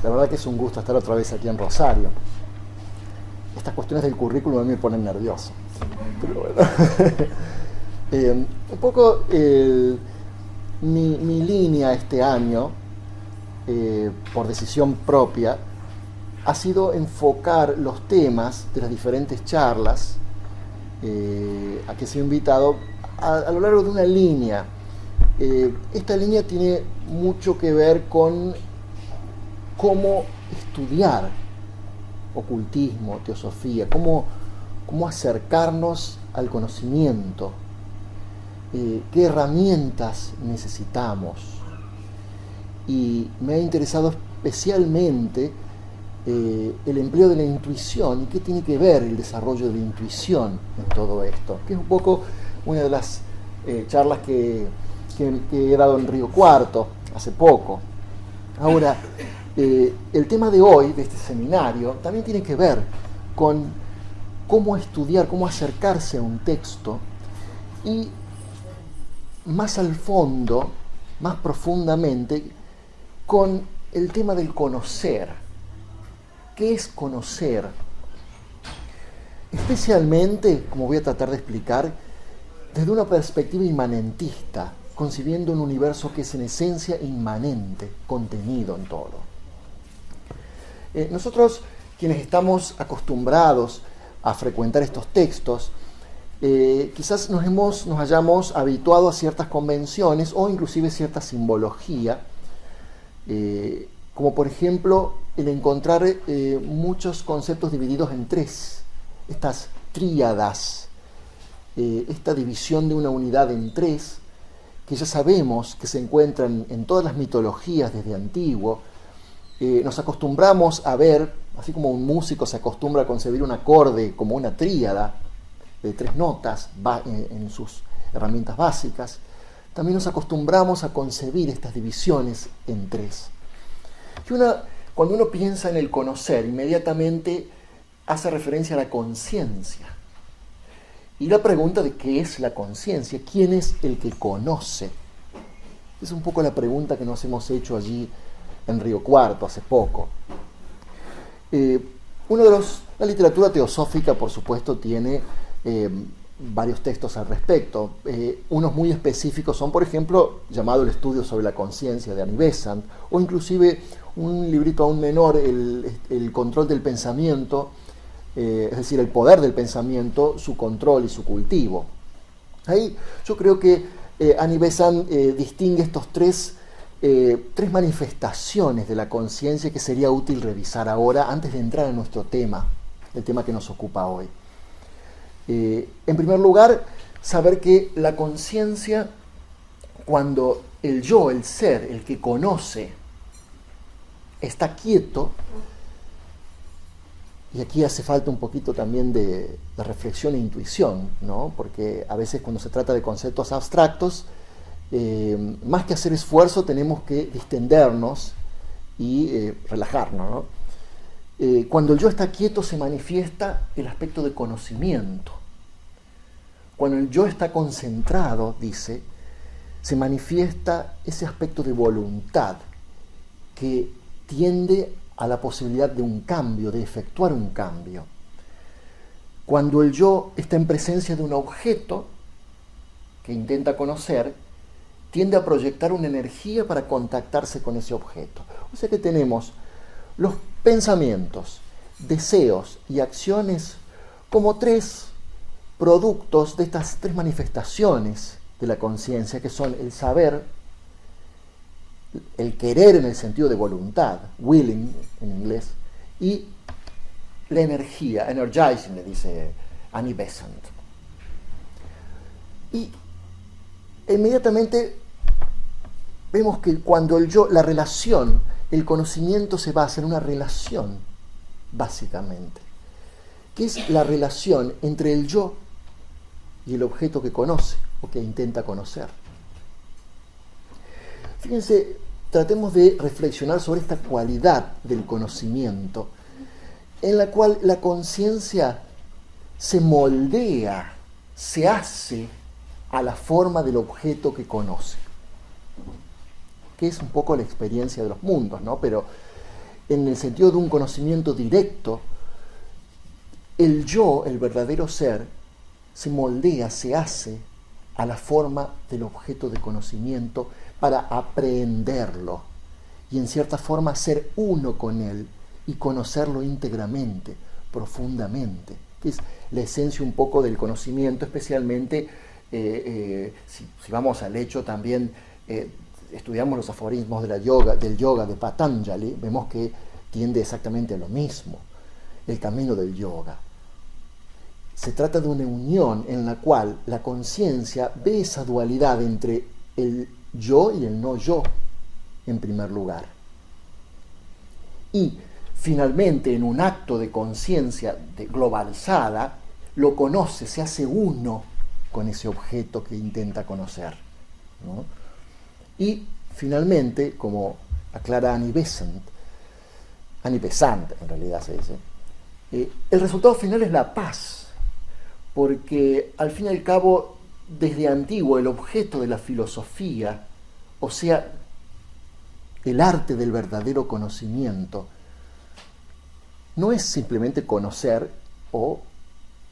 La verdad que es un gusto estar otra vez aquí en Rosario. Estas cuestiones del currículum a mí me ponen nervioso. Pero bueno. Un poco mi línea este año, por decisión propia, ha sido enfocar los temas de las diferentes charlas a que he sido invitado a lo largo de una línea. Esta línea tiene mucho que ver con cómo estudiar ocultismo, teosofía, cómo acercarnos al conocimiento, qué herramientas necesitamos. Y me ha interesado especialmente el empleo de la intuición y qué tiene que ver el desarrollo de la intuición en todo esto, que es un poco una de las charlas que he dado en Río Cuarto hace poco. Ahora, el tema de hoy, de este seminario, también tiene que ver con cómo estudiar, cómo acercarse a un texto y más al fondo, más profundamente, con el tema del conocer. ¿Qué es conocer? Especialmente, como voy a tratar de explicar, desde una perspectiva inmanentista, concibiendo un universo que es en esencia inmanente, contenido en todo. Nosotros, quienes estamos acostumbrados a frecuentar estos textos, quizás nos hayamos habituado a ciertas convenciones o inclusive cierta simbología, como por ejemplo el encontrar muchos conceptos divididos en tres, estas tríadas, esta división de una unidad en tres, que ya sabemos que se encuentran en todas las mitologías desde antiguo. Nos acostumbramos a ver, así como un músico se acostumbra a concebir un acorde como una tríada de tres notas en sus herramientas básicas, también nos acostumbramos a concebir estas divisiones en tres. Y cuando uno piensa en el conocer, inmediatamente hace referencia a la conciencia. Y la pregunta de qué es la conciencia, quién es el que conoce. Es un poco la pregunta que nos hemos hecho allí en Río Cuarto hace poco. La literatura teosófica, por supuesto, tiene varios textos al respecto. Unos muy específicos son, por ejemplo, llamado El estudio sobre la conciencia de Annie Besant, o inclusive un librito aún menor, el control del pensamiento, es decir, el poder del pensamiento, su control y su cultivo. Ahí yo creo que Annie Besant distingue estos tres manifestaciones de la conciencia que sería útil revisar ahora antes de entrar en nuestro tema, el tema que nos ocupa hoy. En primer lugar, saber que la conciencia, cuando el yo, el ser, el que conoce, está quieto, y aquí hace falta un poquito también de reflexión e intuición, ¿no? Porque a veces cuando se trata de conceptos abstractos, más que hacer esfuerzo tenemos que distendernos y relajarnos, ¿no? Cuando el yo está quieto se manifiesta el aspecto de conocimiento. Cuando el yo está concentrado, dice, se manifiesta ese aspecto de voluntad que tiende a la posibilidad de un cambio, de efectuar un cambio. Cuando el yo está en presencia de un objeto que intenta conocer, tiende a proyectar una energía para contactarse con ese objeto. O sea que tenemos los pensamientos, deseos y acciones como tres productos de estas tres manifestaciones de la conciencia, que son el saber, el querer en el sentido de voluntad, willing en inglés, y la energía, energizing, le dice Annie Besant. Y inmediatamente vemos que cuando el yo, la relación, el conocimiento se basa en una relación, básicamente, que es la relación entre el yo y el objeto que conoce o que intenta conocer. Fíjense, tratemos de reflexionar sobre esta cualidad del conocimiento, en la cual la conciencia se moldea, se hace a la forma del objeto que conoce, que es un poco la experiencia de los mundos, ¿no? Pero en el sentido de un conocimiento directo, el yo, el verdadero ser, se moldea, se hace a la forma del objeto de conocimiento para aprehenderlo y en cierta forma ser uno con él y conocerlo íntegramente, profundamente, que es la esencia un poco del conocimiento, especialmente si vamos al hecho también, estudiamos los aforismos del yoga de Patanjali, vemos que tiende exactamente a lo mismo, el camino del yoga. Se trata de una unión en la cual la conciencia ve esa dualidad entre el yo y el no yo, en primer lugar. Y finalmente, en un acto de conciencia globalizada, lo conoce, se hace uno con ese objeto que intenta conocer, ¿no? Y finalmente, como aclara Annie Besant en realidad se dice, el resultado final es la paz, porque al fin y al cabo, desde antiguo, el objeto de la filosofía, o sea, el arte del verdadero conocimiento, no es simplemente conocer o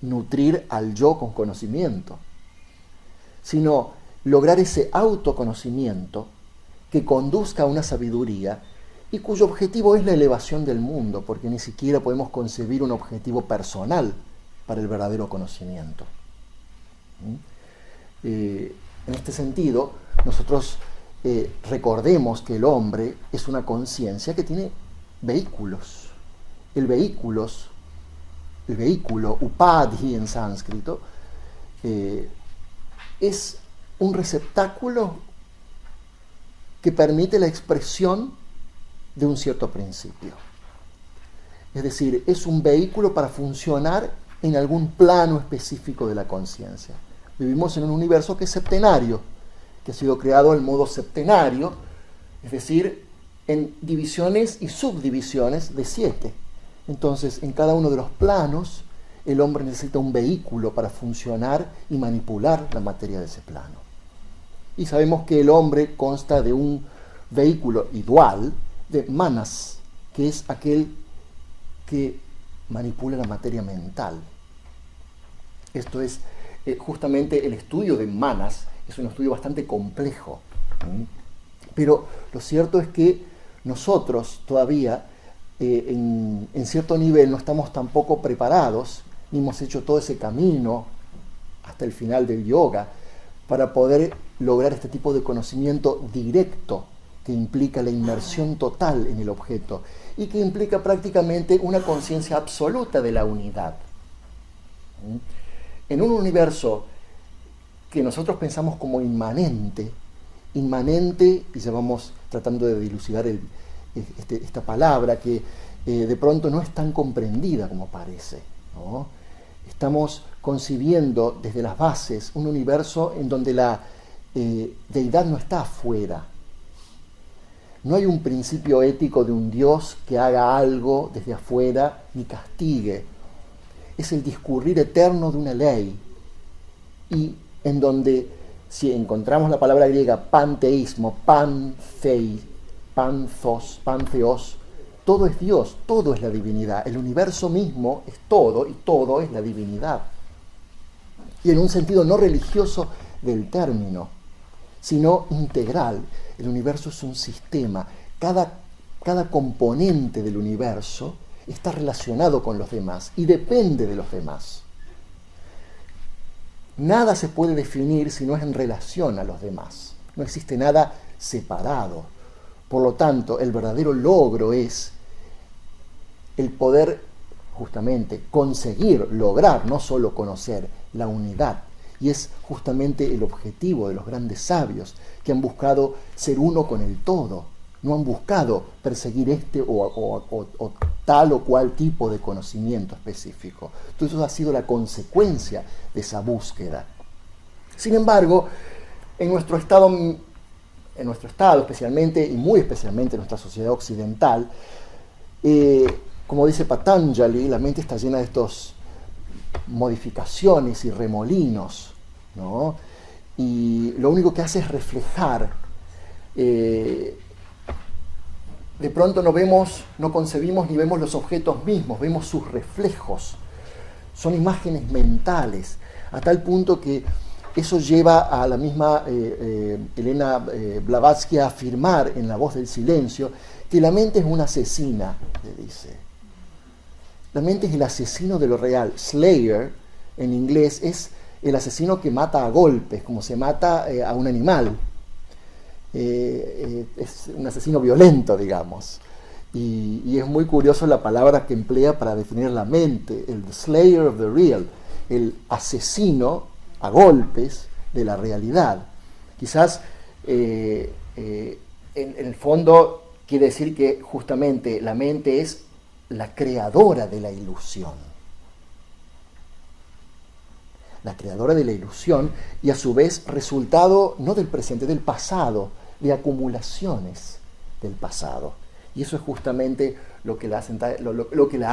nutrir al yo con conocimiento, sino lograr ese autoconocimiento que conduzca a una sabiduría y cuyo objetivo es la elevación del mundo, porque ni siquiera podemos concebir un objetivo personal para el verdadero conocimiento. En este sentido, nosotros recordemos que el hombre es una conciencia que tiene vehículos. El vehículo, upadhi en sánscrito, es un receptáculo que permite la expresión de un cierto principio. Es decir, es un vehículo para funcionar en algún plano específico de la conciencia. Vivimos en un universo que es septenario, que ha sido creado en modo septenario, es decir, en divisiones y subdivisiones de 7. Entonces, en cada uno de los planos, el hombre necesita un vehículo para funcionar y manipular la materia de ese plano. Y sabemos que el hombre consta de un vehículo igual de manas, que es aquel que manipula la materia mental. Esto es justamente el estudio de manas, es un estudio bastante complejo. Pero lo cierto es que nosotros todavía en cierto nivel no estamos tampoco preparados, ni hemos hecho todo ese camino hasta el final del yoga para poder lograr este tipo de conocimiento directo que implica la inmersión total en el objeto y que implica prácticamente una conciencia absoluta de la unidad. En un universo que nosotros pensamos como inmanente, y ya vamos tratando de dilucidar esta palabra que de pronto no es tan comprendida como parece, ¿no? Estamos concibiendo desde las bases un universo en donde la deidad no está afuera. No hay un principio ético de un Dios que haga algo desde afuera ni castigue. Es el discurrir eterno de una ley, y en donde, si encontramos la palabra griega panteísmo, pantheos, todo es Dios, todo es la divinidad. El universo mismo es todo y todo es la divinidad. Y en un sentido no religioso del término, sino integral. El universo es un sistema. Cada componente del universo está relacionado con los demás y depende de los demás. Nada se puede definir si no es en relación a los demás. No existe nada separado. Por lo tanto, el verdadero logro es el poder justamente conseguir, lograr, no solo conocer, la unidad. Y es justamente el objetivo de los grandes sabios, que han buscado ser uno con el todo. No han buscado perseguir o tal o cual tipo de conocimiento específico. Todo eso ha sido la consecuencia de esa búsqueda. Sin embargo, en nuestro estado especialmente, y muy especialmente en nuestra sociedad occidental, como dice Patanjali, la mente está llena de estos modificaciones y remolinos, ¿no? Y lo único que hace es reflejar de pronto no concebimos ni vemos los objetos mismos, vemos sus reflejos. Son imágenes mentales, a tal punto que eso lleva a la misma Elena Blavatsky a afirmar en La voz del silencio que la mente es una asesina, le dice. La mente es el asesino de lo real. Slayer, en inglés, es el asesino que mata a golpes, como se mata a un animal. Es un asesino violento, digamos. Y es muy curioso la palabra que emplea para definir la mente, el slayer of the real, el asesino a golpes de la realidad. Quizás en el fondo quiere decir que justamente la mente es la creadora de la ilusión. La creadora de la ilusión y a su vez resultado no del presente, del pasado, de acumulaciones del pasado. Y eso es justamente lo que la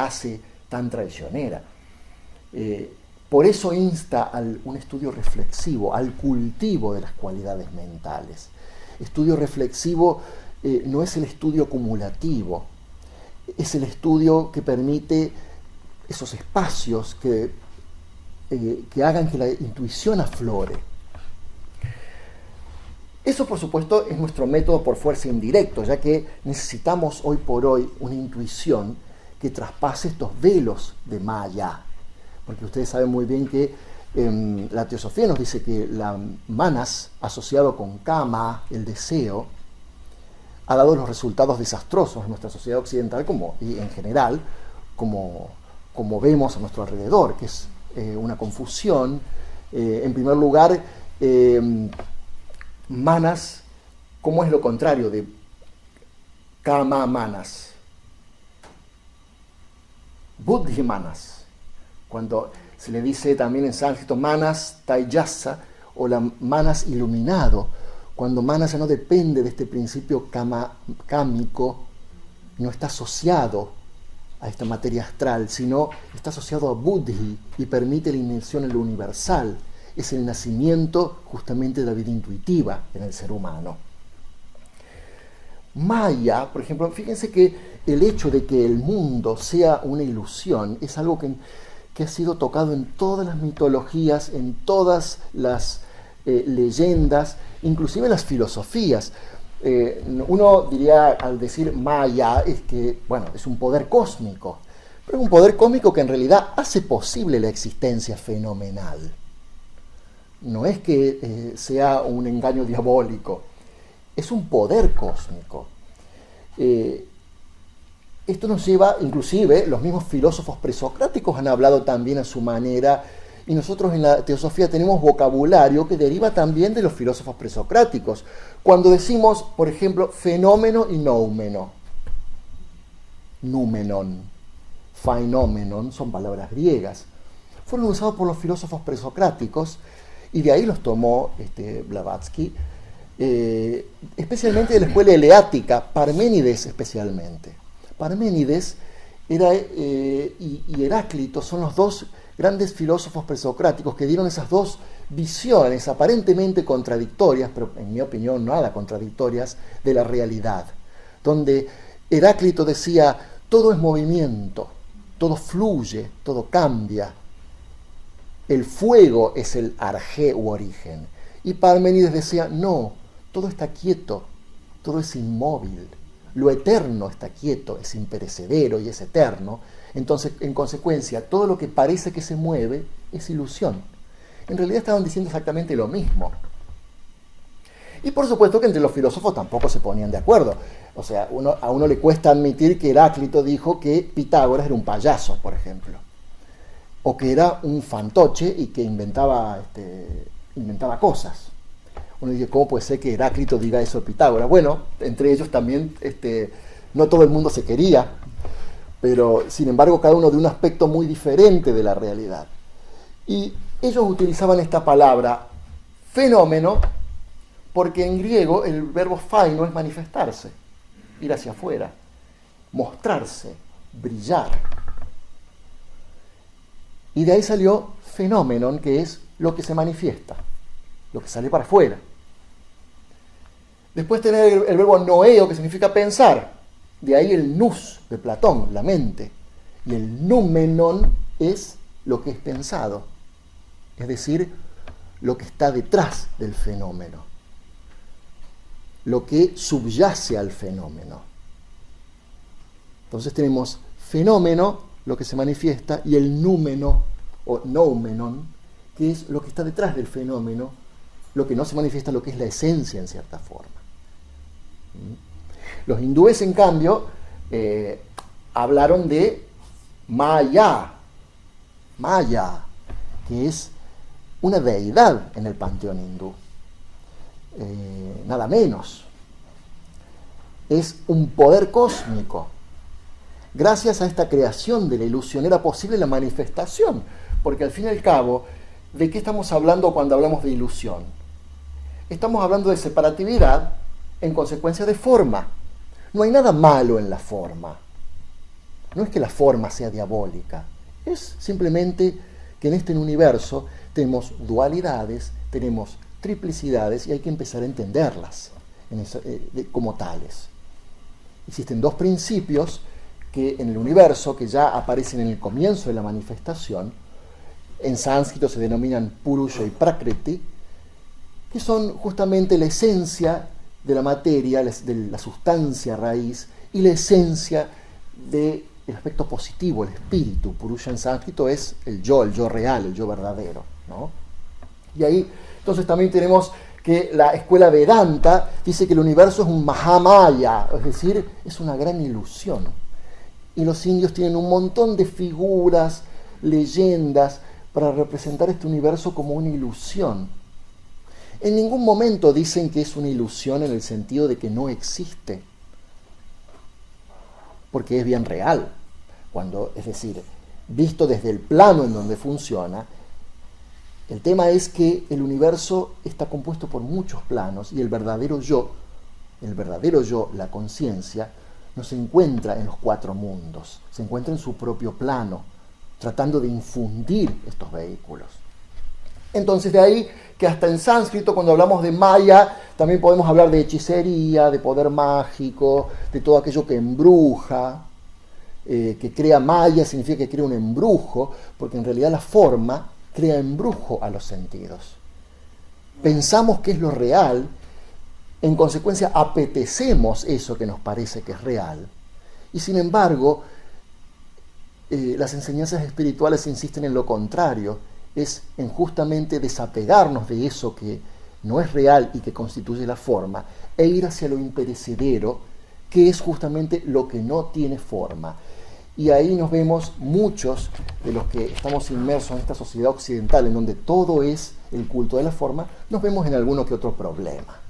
hace tan traicionera. Por eso insta a un estudio reflexivo, al cultivo de las cualidades mentales. Estudio reflexivo no es el estudio acumulativo, es el estudio que permite esos espacios que hagan que la intuición aflore. Eso, por supuesto, es nuestro método por fuerza indirecto, ya que necesitamos hoy por hoy una intuición que traspase estos velos de Maya. Porque ustedes saben muy bien que la teosofía nos dice que la manas, asociado con kama, el deseo, ha dado los resultados desastrosos en nuestra sociedad occidental y en general, como vemos a nuestro alrededor, que es una confusión. En primer lugar, manas, ¿cómo es lo contrario de kama manas? Buddhi manas. Cuando se le dice también en sánscrito manas taijasa, o la manas iluminado, cuando manas ya no depende de este principio kámico, no está asociado a esta materia astral, sino está asociado a buddhi y permite la inmersión en lo universal. Es el nacimiento justamente de la vida intuitiva en el ser humano. Maya, por ejemplo, fíjense que el hecho de que el mundo sea una ilusión es algo que ha sido tocado en todas las mitologías, en todas las leyendas, inclusive en las filosofías. Uno diría al decir Maya es que, bueno, es un poder cósmico, pero es un poder cósmico que en realidad hace posible la existencia fenomenal. No es que sea un engaño diabólico, es un poder cósmico. Esto nos lleva, inclusive, los mismos filósofos presocráticos han hablado también a su manera, y nosotros en la teosofía tenemos vocabulario que deriva también de los filósofos presocráticos. Cuando decimos, por ejemplo, fenómeno y noumeno, númenon, phenomenon, son palabras griegas, fueron usados por los filósofos presocráticos, y de ahí los tomó Blavatsky, especialmente de la escuela eleática, Parménides especialmente. Parménides y Heráclito son los dos grandes filósofos presocráticos que dieron esas dos visiones aparentemente contradictorias, pero en mi opinión nada contradictorias, de la realidad, donde Heráclito decía, todo es movimiento, todo fluye, todo cambia, el fuego es el arjé u origen, y Parménides decía, no, todo está quieto, todo es inmóvil, lo eterno está quieto, es imperecedero y es eterno. Entonces, en consecuencia, todo lo que parece que se mueve es ilusión. En realidad estaban diciendo exactamente lo mismo. Y por supuesto que entre los filósofos tampoco se ponían de acuerdo. O sea, a uno le cuesta admitir que Heráclito dijo que Pitágoras era un payaso, por ejemplo. O que era un fantoche y que inventaba cosas. Uno dice, ¿cómo puede ser que Heráclito diga eso de Pitágoras? Bueno, entre ellos también no todo el mundo se quería, pero sin embargo cada uno de un aspecto muy diferente de la realidad. Y ellos utilizaban esta palabra fenómeno porque en griego el verbo phaino es manifestarse, ir hacia afuera, mostrarse, brillar. Y de ahí salió fenómenon, que es lo que se manifiesta, lo que sale para afuera. Después tener el verbo noeo, que significa pensar. De ahí el nous de Platón, la mente. Y el noumenon es lo que es pensado, es decir, lo que está detrás del fenómeno, lo que subyace al fenómeno. Entonces tenemos fenómeno, lo que se manifiesta, y el númeno o noumenon, que es lo que está detrás del fenómeno, lo que no se manifiesta, lo que es la esencia en cierta forma. Los hindúes, en cambio, hablaron de Maya, que es una deidad en el panteón hindú, nada menos. Es un poder cósmico. Gracias a esta creación de la ilusión era posible la manifestación, porque al fin y al cabo, ¿de qué estamos hablando cuando hablamos de ilusión? Estamos hablando de separatividad en consecuencia de forma. No hay nada malo en la forma. No es que la forma sea diabólica, es simplemente que en este universo tenemos dualidades, tenemos triplicidades y hay que empezar a entenderlas como tales. Existen dos principios que en el universo, que ya aparecen en el comienzo de la manifestación, en sánscrito se denominan Purusha y Prakriti, que son justamente la esencia de la materia, de la sustancia raíz, y la esencia del aspecto positivo, el espíritu. Purusha en sánscrito es el yo real, el yo verdadero, ¿no? Y ahí entonces también tenemos que la escuela Vedanta dice que el universo es un Mahamaya, es decir, es una gran ilusión. Y los indios tienen un montón de figuras, leyendas, para representar este universo como una ilusión. En ningún momento dicen que es una ilusión en el sentido de que no existe, porque es bien real. Es decir, visto desde el plano en donde funciona, el tema es que el universo está compuesto por muchos planos y el verdadero yo, la conciencia, no se encuentra en los cuatro mundos, se encuentra en su propio plano, tratando de infundir estos vehículos. Entonces de ahí que hasta en sánscrito, cuando hablamos de Maya, también podemos hablar de hechicería, de poder mágico, de todo aquello que embruja, que crea Maya, significa que crea un embrujo, porque en realidad la forma crea embrujo a los sentidos. Pensamos que es lo real, en consecuencia apetecemos eso que nos parece que es real, y sin embargo, las enseñanzas espirituales insisten en lo contrario, es en justamente desapegarnos de eso que no es real y que constituye la forma, e ir hacia lo imperecedero, que es justamente lo que no tiene forma. Y ahí nos vemos muchos de los que estamos inmersos en esta sociedad occidental, en donde todo es el culto de la forma, nos vemos en alguno que otro problema.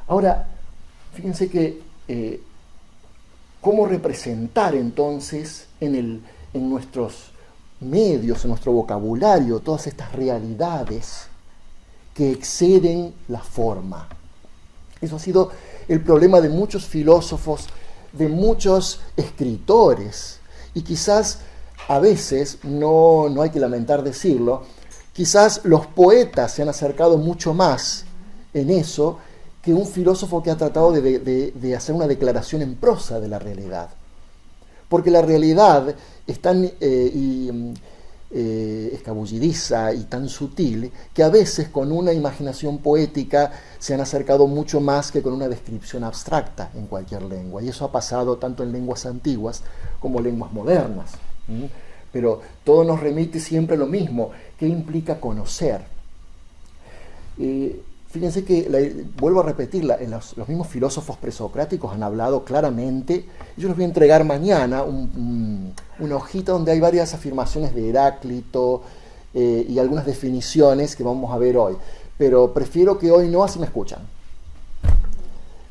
Ahora, fíjense que cómo representar entonces en nuestros medios, en nuestro vocabulario, todas estas realidades que exceden la forma. Eso ha sido el problema de muchos filósofos, de muchos escritores, y quizás a veces, no hay que lamentar decirlo, quizás los poetas se han acercado mucho más en eso que un filósofo que ha tratado de hacer una declaración en prosa de la realidad. Porque la realidad es tan escabullidiza y tan sutil que a veces con una imaginación poética se han acercado mucho más que con una descripción abstracta en cualquier lengua. Y eso ha pasado tanto en lenguas antiguas como lenguas modernas. Pero todo nos remite siempre a lo mismo. ¿Qué implica conocer? Fíjense que, vuelvo a repetir, los mismos filósofos presocráticos han hablado claramente. Yo les voy a entregar mañana una hojita donde hay varias afirmaciones de Heráclito y algunas definiciones que vamos a ver hoy. Pero prefiero que hoy no, así me escuchan.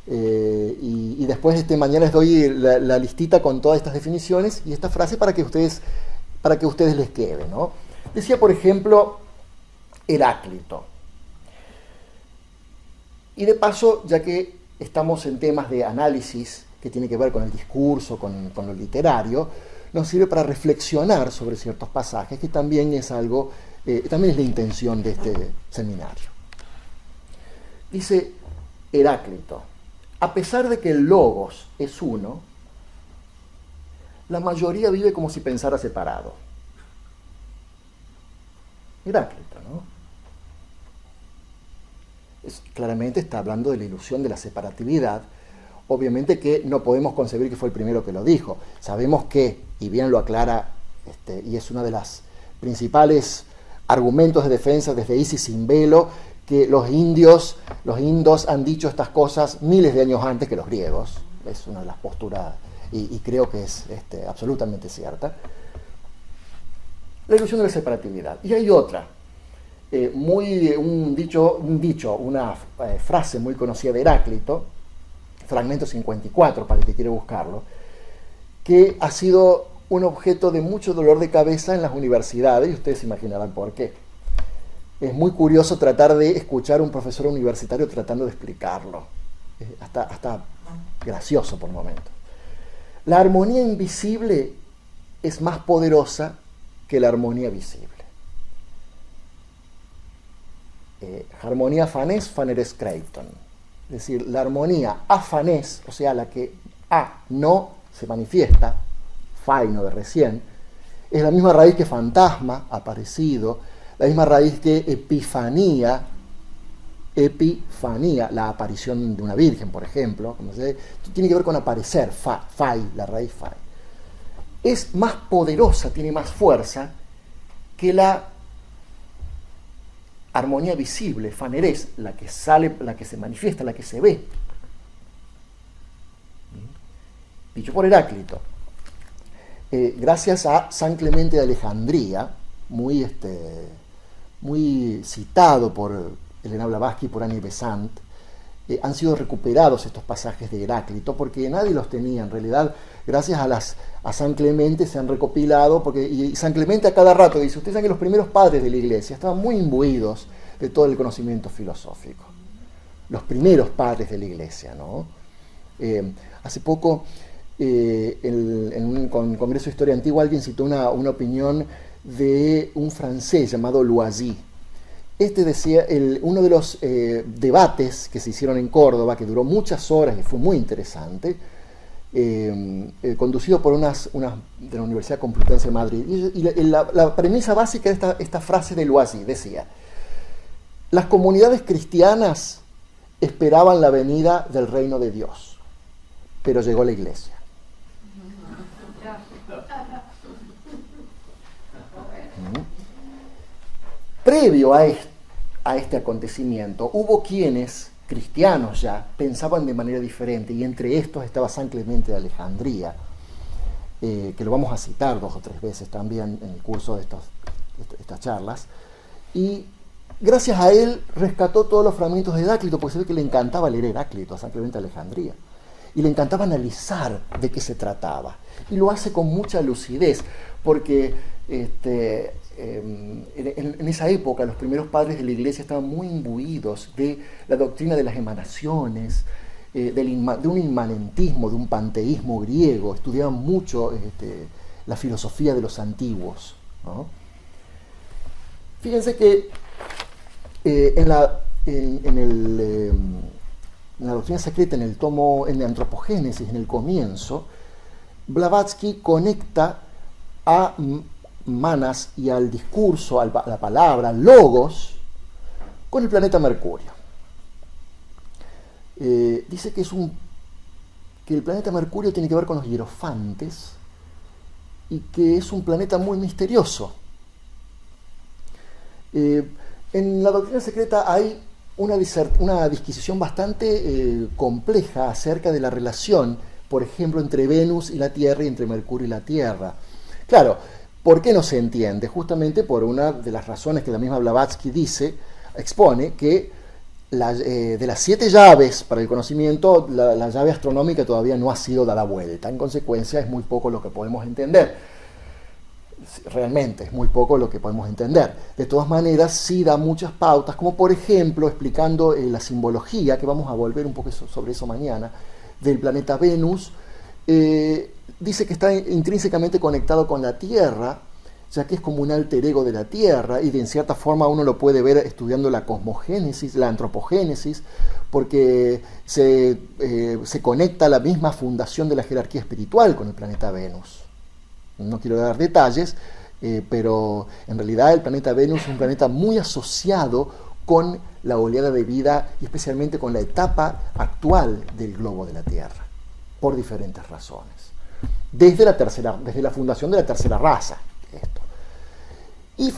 Y después mañana les doy la listita con todas estas definiciones y esta frase para que ustedes les quede, ¿no? Decía, por ejemplo, Heráclito. Y de paso, ya que estamos en temas de análisis que tiene que ver con el discurso, con lo literario, nos sirve para reflexionar sobre ciertos pasajes, que también es también es la intención de este seminario. Dice Heráclito: a pesar de que el logos es uno, la mayoría vive como si pensara separado. Heráclito, ¿no? Claramente está hablando de la ilusión de la separatividad. Obviamente que no podemos concebir que fue el primero que lo dijo. Sabemos que, y bien lo aclara, y es uno de los principales argumentos de defensa desde Isis sin velo, que los indos han dicho estas cosas miles de años antes que los griegos. Es una de las posturas, y creo que es absolutamente cierta. La ilusión de la separatividad. Y hay otra, una frase muy conocida de Heráclito, fragmento 54 para el que quiere buscarlo, que ha sido un objeto de mucho dolor de cabeza en las universidades, y ustedes se imaginarán por qué. Es muy curioso tratar de escuchar a un profesor universitario tratando de explicarlo. Hasta gracioso por momentos. La armonía invisible es más poderosa que la armonía visible. Harmonía fanés, faneres creiton. Es decir, la armonía afanés, o sea, la que no se manifiesta, faino de recién, es la misma raíz que fantasma, aparecido, la misma raíz que epifanía, la aparición de una virgen, por ejemplo, tiene que ver con aparecer, fai, la raíz fai. Es más poderosa, tiene más fuerza que la armonía visible, fanerés, la que sale, la que se manifiesta, la que se ve. Dicho por Heráclito. Gracias a San Clemente de Alejandría, muy citado por Elena Blavatsky y por Annie Besant, han sido recuperados estos pasajes de Heráclito, porque nadie los tenía. En realidad, gracias a San Clemente se han recopilado, y San Clemente a cada rato dice, ustedes saben que los primeros padres de la Iglesia estaban muy imbuidos de todo el conocimiento filosófico. Los primeros padres de la Iglesia, ¿no? Hace poco, en un congreso de historia antigua, alguien citó una opinión de un francés llamado Loisy. Decía, uno de los debates que se hicieron en Córdoba, que duró muchas horas y fue muy interesante, conducido por unas de la Universidad Complutense de Madrid. Y la premisa básica de esta frase de Loisy decía: las comunidades cristianas esperaban la venida del reino de Dios, pero llegó la Iglesia. Previo a este acontecimiento, hubo quienes, cristianos ya, pensaban de manera diferente, y entre estos estaba San Clemente de Alejandría, que lo vamos a citar 2 o 3 veces también en el curso de estas charlas, y gracias a él rescató todos los fragmentos de Heráclito, porque se ve que le encantaba leer Heráclito a San Clemente de Alejandría, y le encantaba analizar de qué se trataba, y lo hace con mucha lucidez, porque en esa época los primeros padres de la Iglesia estaban muy imbuidos de la doctrina de las emanaciones, de un inmanentismo, de un panteísmo griego. Estudiaban mucho la filosofía de los antiguos, ¿no? Fíjense que en la doctrina secreta, en el tomo, en Antropogénesis, en el comienzo, Blavatsky conecta a Manas y al discurso, a la palabra, logos, con el planeta Mercurio. Dice que el planeta Mercurio tiene que ver con los hierofantes y que es un planeta muy misterioso. En la doctrina secreta hay una disquisición bastante compleja acerca de la relación, por ejemplo, entre Venus y la Tierra y entre Mercurio y la Tierra. Claro, ¿por qué no se entiende? Justamente por una de las razones que la misma Blavatsky expone, que de las 7 llaves para el conocimiento, la llave astronómica todavía no ha sido dada vuelta. En consecuencia, es muy poco lo que podemos entender. Realmente, es muy poco lo que podemos entender. De todas maneras, sí da muchas pautas, como por ejemplo, explicando la simbología, que vamos a volver un poco sobre eso mañana, del planeta Venus. Dice que está intrínsecamente conectado con la Tierra ya que es como un alter ego de la Tierra, y de en cierta forma uno lo puede ver estudiando la cosmogénesis, la antropogénesis, porque se conecta a la misma fundación de la jerarquía espiritual con el planeta Venus. No quiero dar detalles, pero en realidad el planeta Venus es un planeta muy asociado con la oleada de vida y especialmente con la etapa actual del globo de la Tierra, por diferentes razones. Desde la fundación de la tercera raza. Esto. Y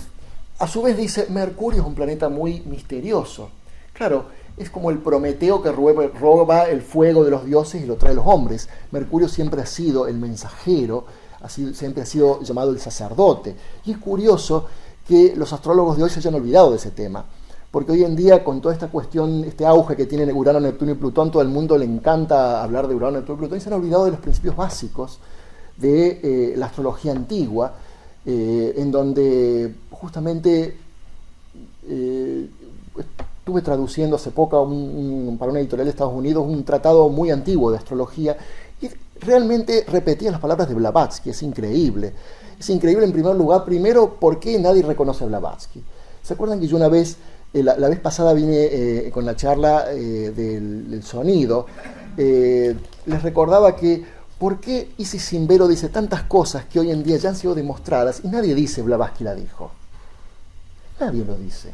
a su vez dice, Mercurio es un planeta muy misterioso. Claro, es como el Prometeo que roba el fuego de los dioses y lo trae a los hombres. Mercurio siempre ha sido el mensajero, siempre ha sido llamado el sacerdote. Y es curioso que los astrólogos de hoy se hayan olvidado de ese tema, porque hoy en día, con toda esta cuestión, este auge que tienen Urano, Neptuno y Plutón, todo el mundo le encanta hablar de Urano, Neptuno y Plutón, y se han olvidado de los principios básicos de la astrología antigua, en donde justamente estuve traduciendo hace poco para una editorial de Estados Unidos un tratado muy antiguo de astrología, y realmente repetía las palabras de Blavatsky. Es increíble. Es increíble en primer lugar, primero, ¿por qué nadie reconoce a Blavatsky? ¿Se acuerdan que yo una vez, la vez pasada vine con la charla del sonido, les recordaba que ¿por qué Isis Simbero dice tantas cosas que hoy en día ya han sido demostradas y nadie dice Blavatsky la dijo? Nadie lo dice.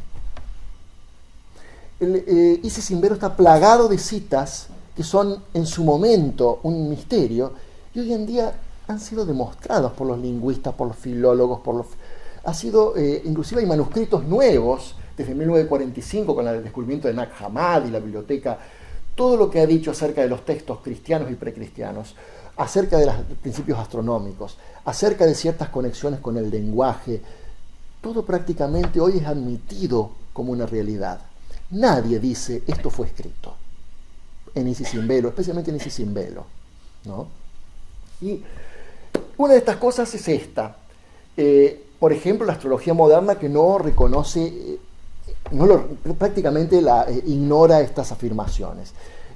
Isis Simbero está plagado de citas que son en su momento un misterio y hoy en día han sido demostradas por los lingüistas, por los filólogos, inclusive hay manuscritos nuevos desde 1945 con el descubrimiento de Nag Hammadi y la biblioteca, todo lo que ha dicho acerca de los textos cristianos y precristianos, acerca de los principios astronómicos, acerca de ciertas conexiones con el lenguaje, todo prácticamente hoy es admitido como una realidad. Nadie dice esto fue escrito en Isis Simbelo, especialmente en Isis Simbelo, ¿no? Y una de estas cosas es esta. Por ejemplo, la astrología moderna que no reconoce, prácticamente ignora estas afirmaciones.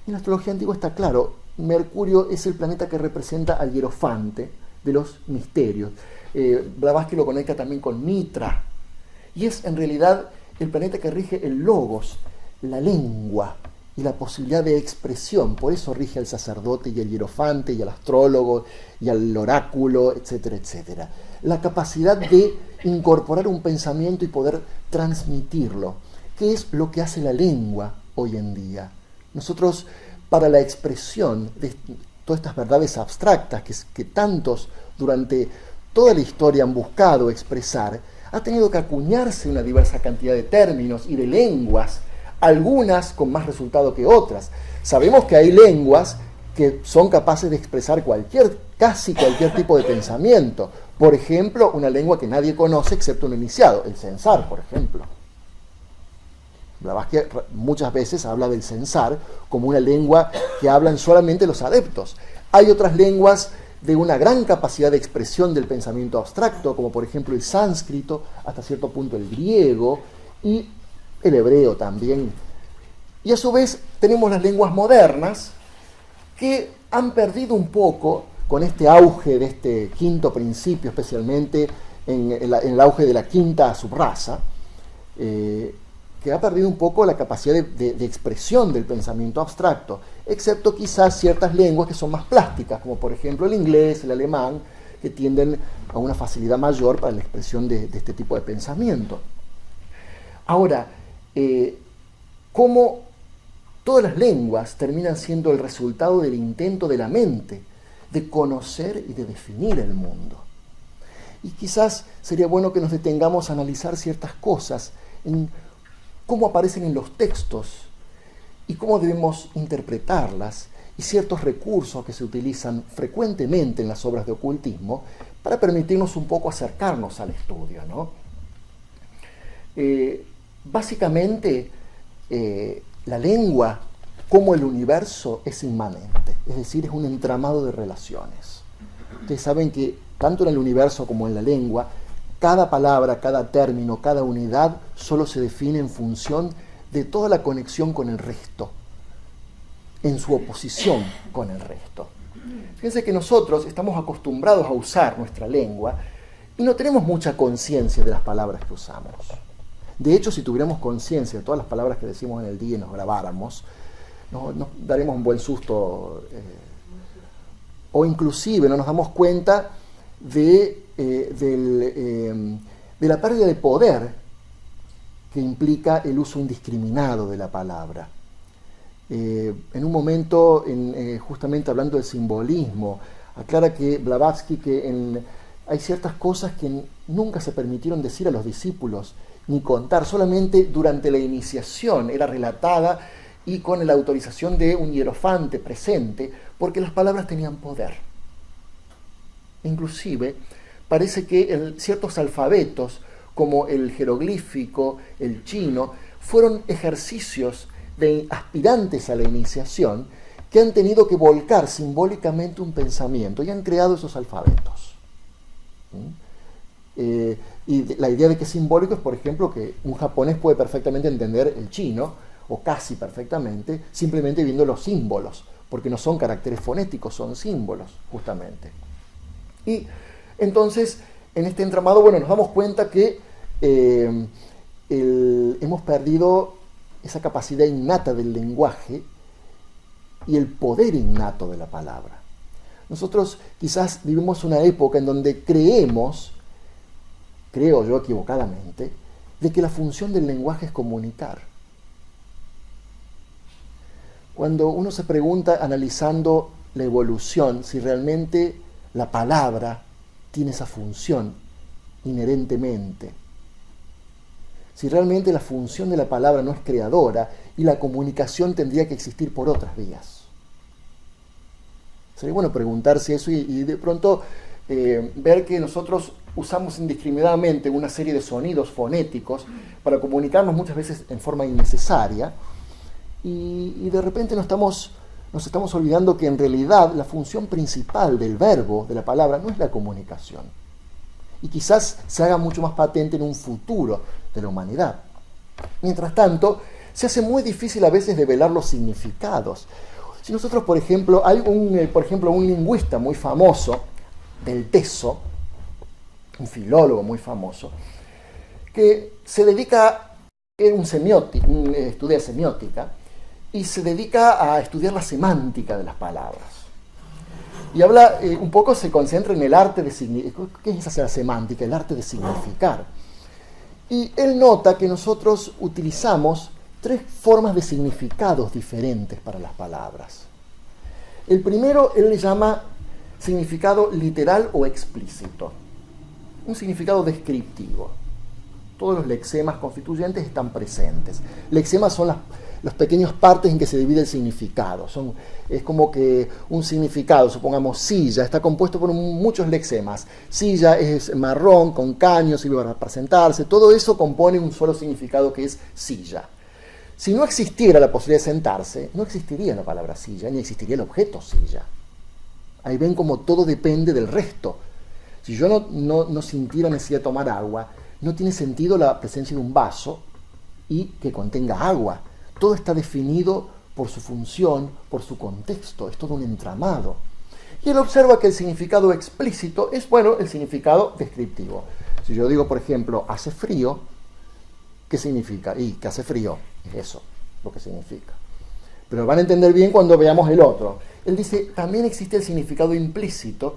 En la astrología antigua está claro, Mercurio es el planeta que representa al hierofante de los misterios. Blavatsky lo conecta también con Mitra, y es en realidad el planeta que rige el logos, la lengua y la posibilidad de expresión. Por eso rige al sacerdote y al hierofante y al astrólogo y al oráculo, etcétera, etcétera. La capacidad de incorporar un pensamiento y poder transmitirlo, que es lo que hace la lengua hoy en día. Nosotros, para la expresión de todas estas verdades abstractas que tantos durante toda la historia han buscado expresar, ha tenido que acuñarse una diversa cantidad de términos y de lenguas, algunas con más resultado que otras. Sabemos que hay lenguas que son capaces de expresar casi cualquier tipo de pensamiento. Por ejemplo, una lengua que nadie conoce excepto un iniciado, el censar, por ejemplo. Blavatsky muchas veces habla del censar como una lengua que hablan solamente los adeptos. Hay otras lenguas de una gran capacidad de expresión del pensamiento abstracto, como por ejemplo el sánscrito, hasta cierto punto el griego y el hebreo también. Y a su vez tenemos las lenguas modernas que han perdido un poco con este auge de este quinto principio, especialmente en el auge de la quinta subraza, que ha perdido un poco la capacidad de expresión del pensamiento abstracto, excepto quizás ciertas lenguas que son más plásticas, como por ejemplo el inglés, el alemán, que tienden a una facilidad mayor para la expresión de este tipo de pensamiento. Ahora, ¿cómo todas las lenguas terminan siendo el resultado del intento de la mente de conocer y de definir el mundo? Y quizás sería bueno que nos detengamos a analizar ciertas cosas en cómo aparecen en los textos y cómo debemos interpretarlas, y ciertos recursos que se utilizan frecuentemente en las obras de ocultismo para permitirnos un poco acercarnos al estudio, ¿no? Básicamente, la lengua, como el universo, es inmanente, es decir, es un entramado de relaciones. Ustedes saben que tanto en el universo como en la lengua, cada palabra, cada término, cada unidad solo se define en función de toda la conexión con el resto, en su oposición con el resto. Fíjense que nosotros estamos acostumbrados a usar nuestra lengua y no tenemos mucha conciencia de las palabras que usamos. De hecho, si tuviéramos conciencia de todas las palabras que decimos en el día y nos grabáramos, nos daríamos un buen susto, o inclusive no nos damos cuenta de la pérdida de poder que implica el uso indiscriminado de la palabra. En un momento, justamente hablando del simbolismo, aclara que Blavatsky que hay ciertas cosas que nunca se permitieron decir a los discípulos ni contar, solamente durante la iniciación era relatada y con la autorización de un hierofante presente, porque las palabras tenían poder. Inclusive, parece que ciertos alfabetos, como el jeroglífico, el chino, fueron ejercicios de aspirantes a la iniciación que han tenido que volcar simbólicamente un pensamiento y han creado esos alfabetos. Y la idea de que es simbólico es, por ejemplo, que un japonés puede perfectamente entender el chino, o casi perfectamente, simplemente viendo los símbolos, porque no son caracteres fonéticos, son símbolos, justamente. Y entonces, en este entramado, bueno, nos damos cuenta que hemos perdido esa capacidad innata del lenguaje y el poder innato de la palabra. Nosotros quizás vivimos una época en donde creemos, creo yo equivocadamente, de que la función del lenguaje es comunicar. Cuando uno se pregunta, analizando la evolución, si realmente la palabra tiene esa función inherentemente, si realmente la función de la palabra no es creadora y la comunicación tendría que existir por otras vías. Sería bueno preguntarse eso y de pronto ver que nosotros usamos indiscriminadamente una serie de sonidos fonéticos para comunicarnos muchas veces en forma innecesaria y de repente nos estamos olvidando que en realidad la función principal del verbo, de la palabra, no es la comunicación. Y quizás se haga mucho más patente en un futuro de la humanidad. Mientras tanto, se hace muy difícil a veces develar los significados. Si nosotros, por ejemplo, hay un lingüista muy famoso, del Teso, un filólogo muy famoso, que se dedica, estudia semiótica, y se dedica a estudiar la semántica de las palabras. Y habla, un poco se concentra en el arte de significar. ¿Qué es esa semántica? El arte de significar. Y él nota que nosotros utilizamos 3 formas de significados diferentes para las palabras. El primero, él le llama significado literal o explícito. Un significado descriptivo. Todos los lexemas constituyentes están presentes. Lexemas son las pequeñas partes en que se divide el significado. Es como que un significado, supongamos silla, está compuesto por muchos lexemas. Silla es marrón, con caños, sirve para sentarse. Todo eso compone un solo significado que es silla. Si no existiera la posibilidad de sentarse, no existiría la palabra silla, ni existiría el objeto silla. Ahí ven como todo depende del resto. Si yo no sintiera necesidad de tomar agua, no tiene sentido la presencia de un vaso y que contenga agua. Todo está definido por su función, por su contexto, es todo un entramado. Y él observa que el significado explícito es, el significado descriptivo. Si yo digo, por ejemplo, hace frío, ¿qué significa? Y que hace frío, es eso lo que significa. Pero van a entender bien cuando veamos el otro. Él dice, también existe el significado implícito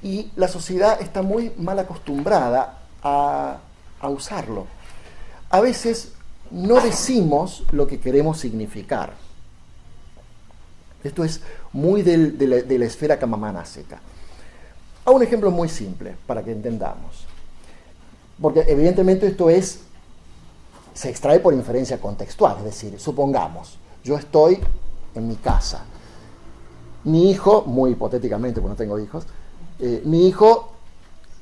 y la sociedad está muy mal acostumbrada a usarlo. A veces no decimos lo que queremos significar. Esto es muy de la esfera kamamanasika. A un ejemplo muy simple para que entendamos. Porque evidentemente esto se extrae por inferencia contextual. Es decir, supongamos, yo estoy en mi casa. Mi hijo, muy hipotéticamente porque no tengo hijos, mi hijo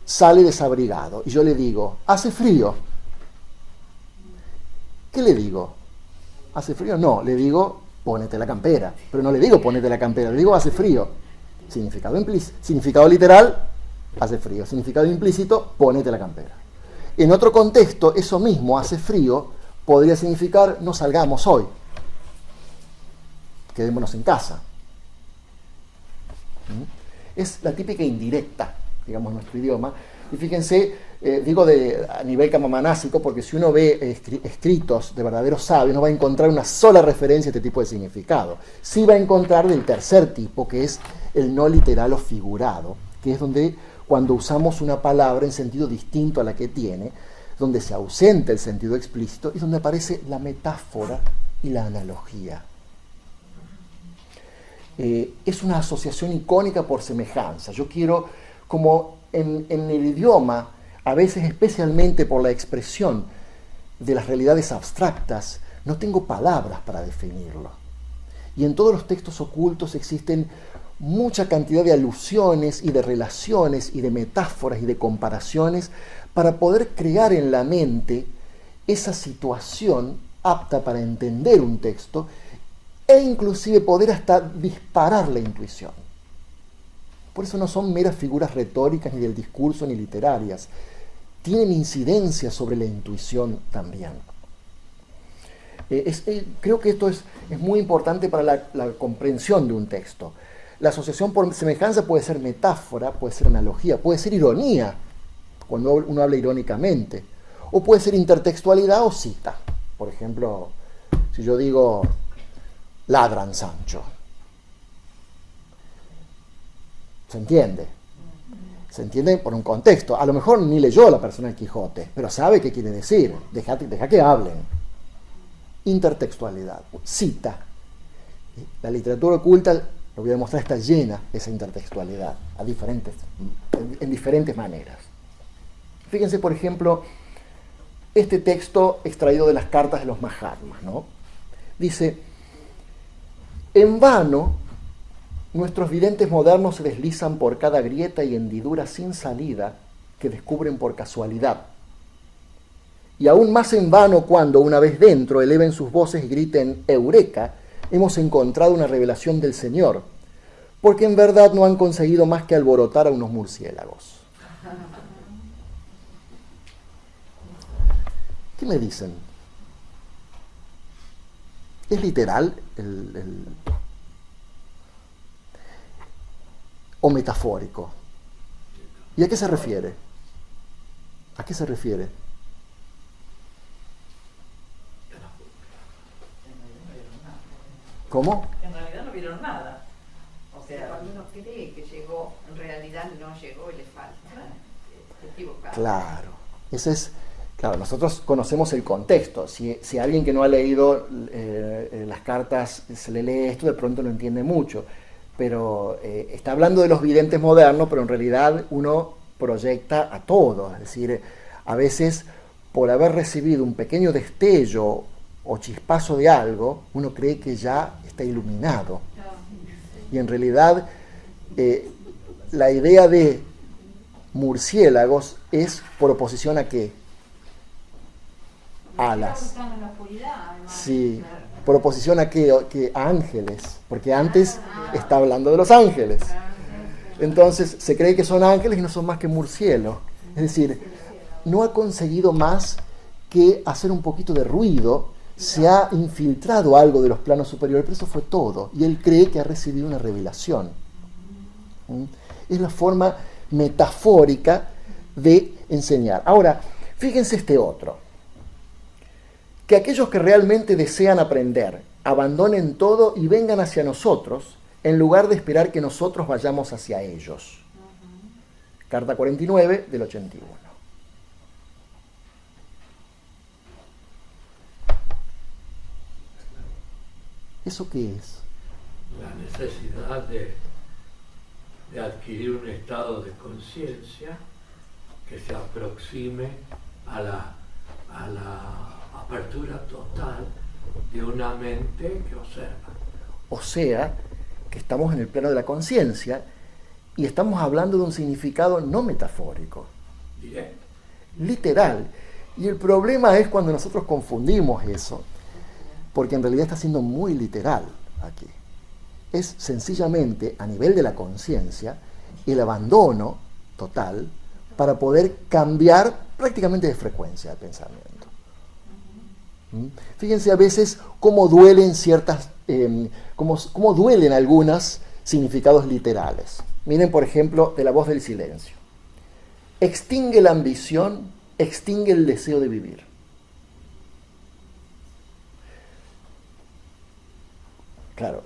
sale desabrigado y yo le digo, hace frío. ¿Qué le digo? ¿Hace frío? No, le digo, pónete la campera. Pero no le digo, ponete la campera, le digo, hace frío. Significado literal, hace frío. Significado implícito, ponete la campera. En otro contexto, eso mismo, hace frío, podría significar, no salgamos hoy. Quedémonos en casa. Es la típica indirecta, digamos, en nuestro idioma, Y fíjense, digo a nivel camamanásico, porque si uno ve escritos de verdaderos sabios, no va a encontrar una sola referencia a este tipo de significado. Sí va a encontrar del tercer tipo, que es el no literal o figurado, que es donde cuando usamos una palabra en sentido distinto a la que tiene, donde se ausenta el sentido explícito y donde aparece la metáfora y la analogía. Es una asociación icónica por semejanza. Yo quiero, como en el idioma, a veces especialmente por la expresión de las realidades abstractas, no tengo palabras para definirlo. Y en todos los textos ocultos existen mucha cantidad de alusiones y de relaciones y de metáforas y de comparaciones para poder crear en la mente esa situación apta para entender un texto e inclusive poder hasta disparar la intuición. Por eso no son meras figuras retóricas ni del discurso ni literarias. Tienen incidencia sobre la intuición también. Creo que esto es muy importante para la comprensión de un texto. La asociación por semejanza puede ser metáfora, puede ser analogía, puede ser ironía, cuando uno habla irónicamente, o puede ser intertextualidad o cita. Por ejemplo, si yo digo, ladran Sancho. ¿Se entiende? Se entiende por un contexto. A lo mejor ni leyó la persona el Quijote, pero sabe qué quiere decir. Deja que hablen. Intertextualidad, cita. La literatura oculta, lo voy a demostrar, está llena de esa intertextualidad en diferentes maneras. Fíjense, por ejemplo, este texto extraído de las cartas de los Mahatmas, ¿no? Dice: en vano nuestros videntes modernos se deslizan por cada grieta y hendidura sin salida que descubren por casualidad. Y aún más en vano cuando, una vez dentro, eleven sus voces y griten «Eureka», hemos encontrado una revelación del Señor, porque en verdad no han conseguido más que alborotar a unos murciélagos. ¿Qué me dicen? ¿Es literal o metafórico? ¿Y a qué se refiere? ¿A qué se refiere? ¿Cómo? En realidad no vieron nada. O sea, cuando uno cree que llegó, en realidad no llegó y le falta. Está equivocado. Claro. Ese es, claro, nosotros conocemos el contexto. Si alguien que no ha leído las cartas se le lee esto, de pronto no entiende mucho. Pero está hablando de los videntes modernos, pero en realidad uno proyecta a todos. Es decir, a veces por haber recibido un pequeño destello o chispazo de algo, uno cree que ya está iluminado. Y en realidad la idea de murciélagos es por oposición a ¿qué? Alas. Sí, por oposición a ¿qué? A ángeles, porque antes está hablando de los ángeles. Entonces se cree que son ángeles y no son más que murciélagos. Es decir, no ha conseguido más que hacer un poquito de ruido. Se ha infiltrado algo de los planos superiores, pero eso fue todo. Y él cree que ha recibido una revelación. Es la forma metafórica de enseñar. Ahora, fíjense este otro. Que aquellos que realmente desean aprender, abandonen todo y vengan hacia nosotros, en lugar de esperar que nosotros vayamos hacia ellos. Carta 49 del 81. ¿Eso qué es? La necesidad de adquirir un estado de conciencia que se aproxime a la apertura total de una mente que observa. O sea, que estamos en el plano de la conciencia y estamos hablando de un significado no metafórico, Directo. literal. Y el problema es cuando nosotros confundimos eso, porque en realidad está siendo muy literal aquí. Es sencillamente, a nivel de la conciencia, el abandono total para poder cambiar prácticamente de frecuencia de pensamiento. Fíjense a veces cómo duelen cómo duelen algunos significados literales. Miren, por ejemplo, de la voz del silencio. extingue la ambición, extingue el deseo de vivir. Claro.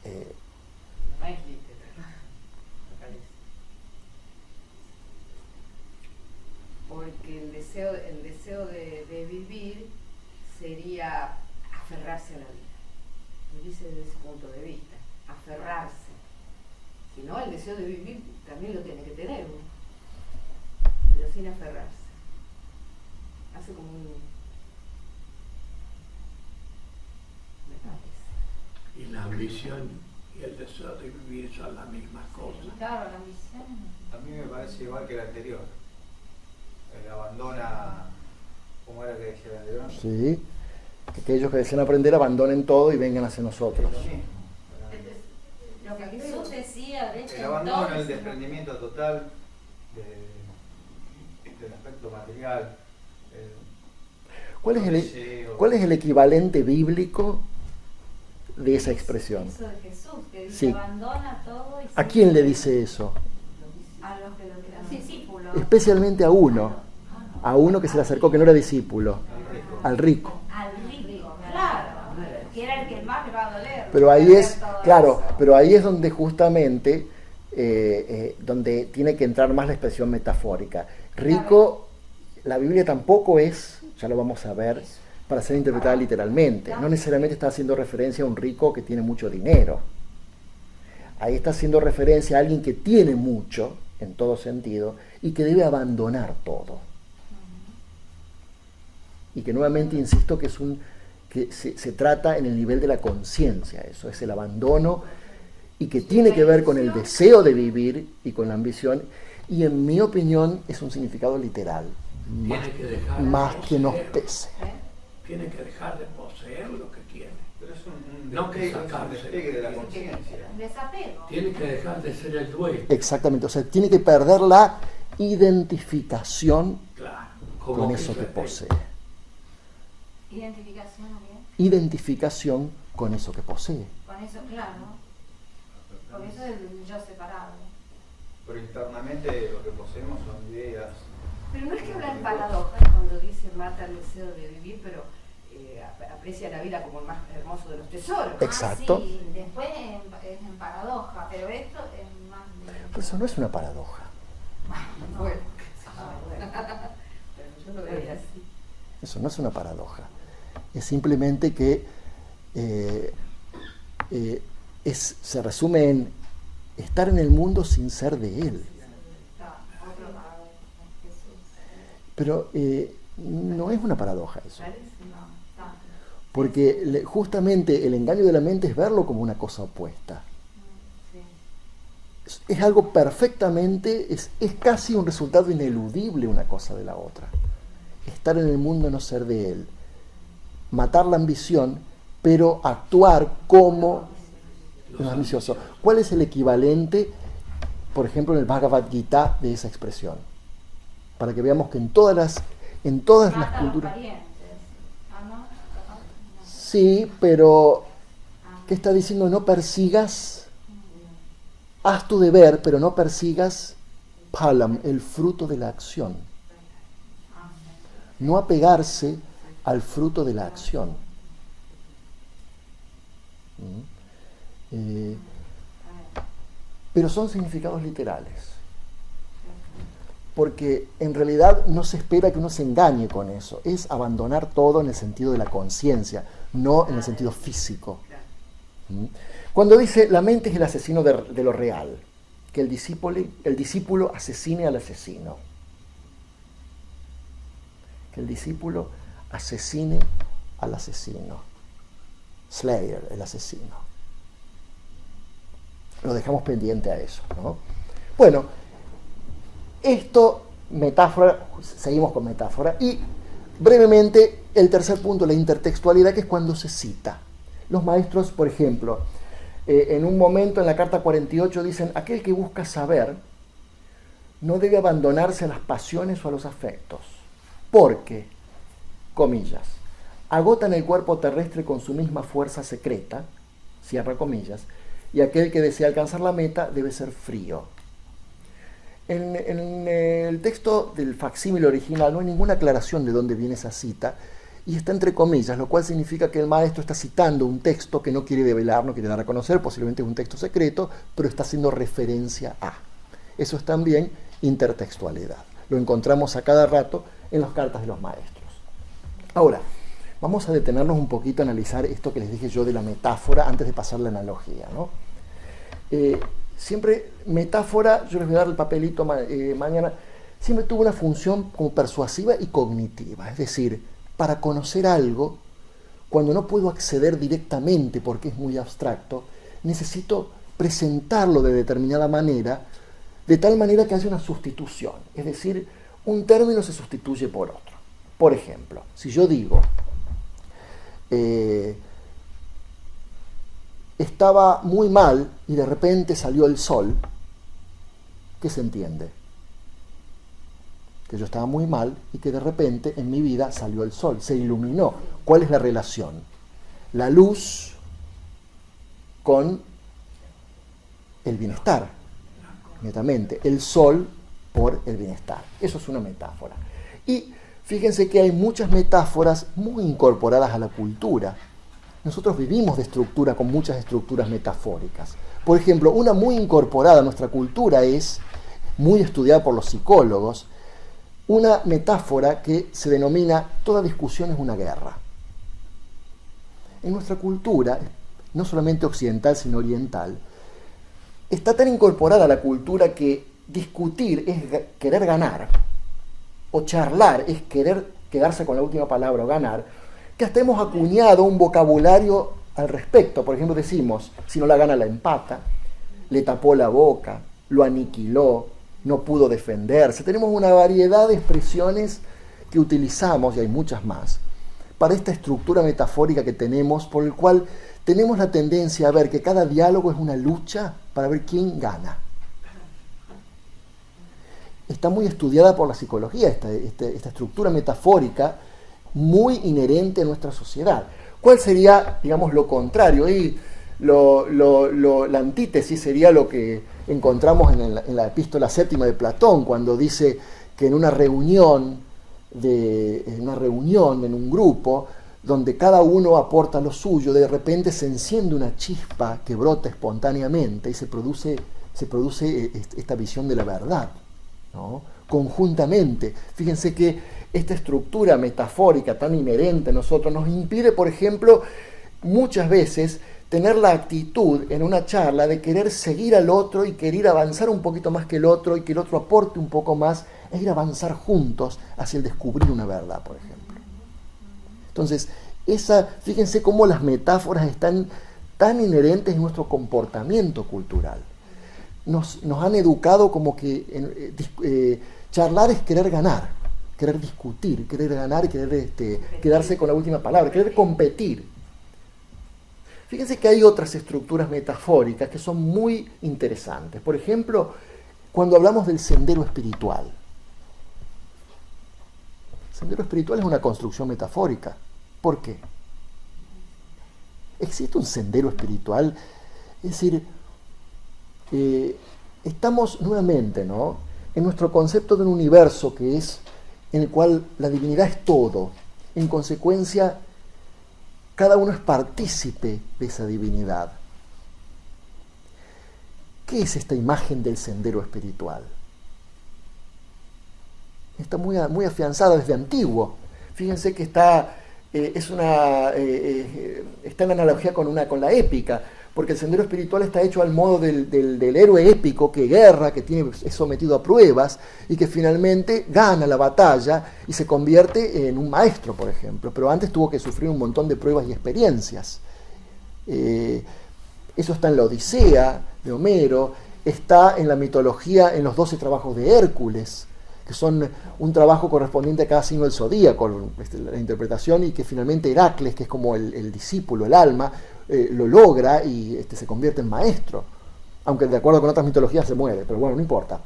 No es literal, me parece. Porque el deseo de vivir sería aferrarse a la vida. Lo dice desde ese punto de vista, aferrarse. Si no, el deseo de vivir también lo tiene que tener uno, pero sin aferrarse. Hace como un... me parece. Y la ambición y el deseo de vivir son las mismas cosas. Claro, la ambición. A mí me parece igual que el anterior. Abandona, ¿cómo era que decía el anterior? Sí. Que aquellos que desean aprender abandonen todo y vengan hacia nosotros. Es lo mismo. Lo que Jesús decía, de hecho, El abandono, el entonces, desprendimiento total del aspecto material. ¿Cuál es el equivalente bíblico de esa expresión? Eso de Jesús, que dice Sí. abandona todo y ¿A quién le dice eso? a los que lo quedan discípulos. Especialmente a uno que se le acercó, que no era discípulo, al rico. Al rico, claro, que era el que más le va a doler. Pero ahí perder es, todo claro, eso. pero ahí es donde justamente, donde tiene que entrar más la expresión metafórica. Rico, la Biblia tampoco es, ya lo vamos a ver, para ser interpretada literalmente. No necesariamente está haciendo referencia a un rico que tiene mucho dinero. Ahí está haciendo referencia a alguien que tiene mucho, en todo sentido, y que debe abandonar todo. Y que nuevamente insisto que se trata en el nivel de la conciencia, eso es el abandono, y que tiene que ver con el deseo de vivir y con la ambición, y en mi opinión es un significado literal, Tiene que dejar de más que nos poseer. pese. Tiene que dejar de poseer lo que tiene. Pero es un No que despegue, es un sacarse. despegue de la conciencia. Desapego. Tiene que dejar de ser el dueño. Exactamente, o sea, tiene que perder la identificación Claro. con eso que Jesús posee. Identificación, ¿bien? Identificación con eso que posee. Con eso, claro. Porque eso es el yo separado. Pero internamente lo que poseemos son ideas. Pero no es que habla en paradojas cuando dice mata el deseo de vivir, pero aprecia la vida como el más hermoso de los tesoros. Exacto. Ah, sí, después es en paradoja, pero esto es más de... Pero eso no es una paradoja. Bueno, pero yo lo veía así. Eso no es una paradoja. Es simplemente que se resume en estar en el mundo sin ser de él. Otro paradoja, Jesús. Pero no es una paradoja eso. ¿Parece? No, está. Porque justamente el engaño de la mente es verlo como una cosa opuesta. Sí. Es algo perfectamente, es casi un resultado ineludible una cosa de la otra. Estar en el mundo, no ser de él. Matar la ambición, pero actuar como los ambiciosos. ¿Cuál es el equivalente, por ejemplo, en el Bhagavad Gita de esa expresión? Para que veamos que en todas las Mata a los culturas... parientes. Ah, ¿no? No. Sí, pero ¿qué está diciendo? No persigas, haz tu deber, pero no persigas phalam, el fruto de la acción. No apegarse al fruto de la acción. Pero son significados literales. Porque en realidad no se espera que uno se engañe con eso. Es abandonar todo en el sentido de la conciencia, no en el sentido físico. Cuando dice la mente es el asesino de lo real, que el discípulo asesine al asesino. Que el discípulo asesine al asesino. Slayer, el asesino. Lo dejamos pendiente a eso, ¿no? Bueno, esto, metáfora, seguimos con metáfora, y brevemente el tercer punto, la intertextualidad, que es cuando se cita. Los maestros, por ejemplo, en un momento en la carta 48 dicen, aquel que busca saber no debe abandonarse a las pasiones o a los afectos, porque, comillas, agotan el cuerpo terrestre con su misma fuerza secreta, cierra comillas, y aquel que desea alcanzar la meta debe ser frío. En el texto del facsímil original no hay ninguna aclaración de dónde viene esa cita, y está entre comillas, lo cual significa que el maestro está citando un texto que no quiere develar, no quiere dar a conocer, posiblemente es un texto secreto, pero está haciendo referencia a. Eso es también intertextualidad. Lo encontramos a cada rato en las cartas de los maestros. Ahora, vamos a detenernos un poquito a analizar esto que les dije yo de la metáfora antes de pasar la analogía, ¿no? Siempre metáfora, yo les voy a dar el papelito mañana, siempre tuvo una función como persuasiva y cognitiva, es decir, para conocer algo, cuando no puedo acceder directamente porque es muy abstracto, necesito presentarlo de determinada manera, de tal manera que haya una sustitución, es decir, un término se sustituye por otro. Por ejemplo, si yo digo, estaba muy mal y de repente salió el sol, ¿qué se entiende? Que yo estaba muy mal y que de repente en mi vida salió el sol, se iluminó. ¿Cuál es la relación? La luz con el bienestar, netamente. El sol por el bienestar. Eso es una metáfora. Y fíjense que hay muchas metáforas muy incorporadas a la cultura. Nosotros vivimos de estructura con muchas estructuras metafóricas. Por ejemplo, una muy incorporada a nuestra cultura es, muy estudiada por los psicólogos, una metáfora que se denomina toda discusión es una guerra. En nuestra cultura, no solamente occidental sino oriental, está tan incorporada a la cultura que discutir es querer ganar, o charlar es querer quedarse con la última palabra o ganar, que hasta hemos acuñado un vocabulario al respecto. Por ejemplo, decimos, si no la gana la empata, le tapó la boca, lo aniquiló, no pudo defenderse. Tenemos una variedad de expresiones que utilizamos, y hay muchas más, para esta estructura metafórica que tenemos, por el cual tenemos la tendencia a ver que cada diálogo es una lucha para ver quién gana. Está muy estudiada por la psicología esta estructura metafórica muy inherente a nuestra sociedad. ¿Cuál sería, digamos, lo contrario? Y la antítesis sería lo que encontramos en la epístola séptima de Platón, cuando dice que en una reunión, en un grupo, donde cada uno aporta lo suyo, de repente se enciende una chispa que brota espontáneamente y se produce esta visión de la verdad, ¿no? Conjuntamente. Fíjense que esta estructura metafórica tan inherente a nosotros nos impide, por ejemplo, muchas veces tener la actitud en una charla de querer seguir al otro y querer avanzar un poquito más que el otro y que el otro aporte un poco más, e ir a avanzar juntos hacia el descubrir una verdad, por ejemplo. Entonces, fíjense cómo las metáforas están tan inherentes en nuestro comportamiento cultural. Nos han educado como que charlar es querer ganar, querer discutir, querer ganar, querer quedarse con la última palabra, querer competir. Fíjense que hay otras estructuras metafóricas que son muy interesantes. Por ejemplo, cuando hablamos del sendero espiritual. El sendero espiritual es una construcción metafórica. ¿Por qué? ¿Existe un sendero espiritual? Es decir, estamos nuevamente, ¿no?, en nuestro concepto de un universo en el cual la divinidad es todo. En consecuencia, cada uno es partícipe de esa divinidad. ¿Qué es esta imagen del sendero espiritual? Está muy afianzada desde antiguo. Fíjense que está en analogía con la épica, porque el sendero espiritual está hecho al modo del héroe épico que guerra, que es sometido a pruebas y que finalmente gana la batalla y se convierte en un maestro, por ejemplo. Pero antes tuvo que sufrir un montón de pruebas y experiencias. Eso está en la Odisea de Homero, está en la mitología, en los 12 trabajos de Hércules, que son un trabajo correspondiente a cada signo del zodíaco, la interpretación, y que finalmente Heracles, que es como el discípulo, el alma, lo logra y se convierte en maestro, aunque de acuerdo con otras mitologías se muere, pero bueno, no importa.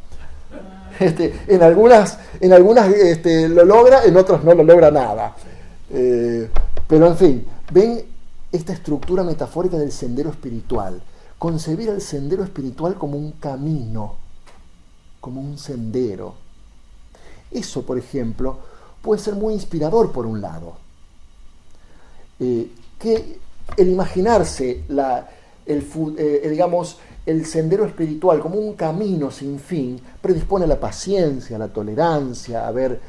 En algunas lo logra, en otras no lo logra nada. Pero en fin, ven esta estructura metafórica del sendero espiritual. Concebir el sendero espiritual como un camino, como un sendero. Eso, por ejemplo, puede ser muy inspirador por un lado. Que el imaginarse digamos, el sendero espiritual como un camino sin fin predispone a la paciencia, a la tolerancia, a ver,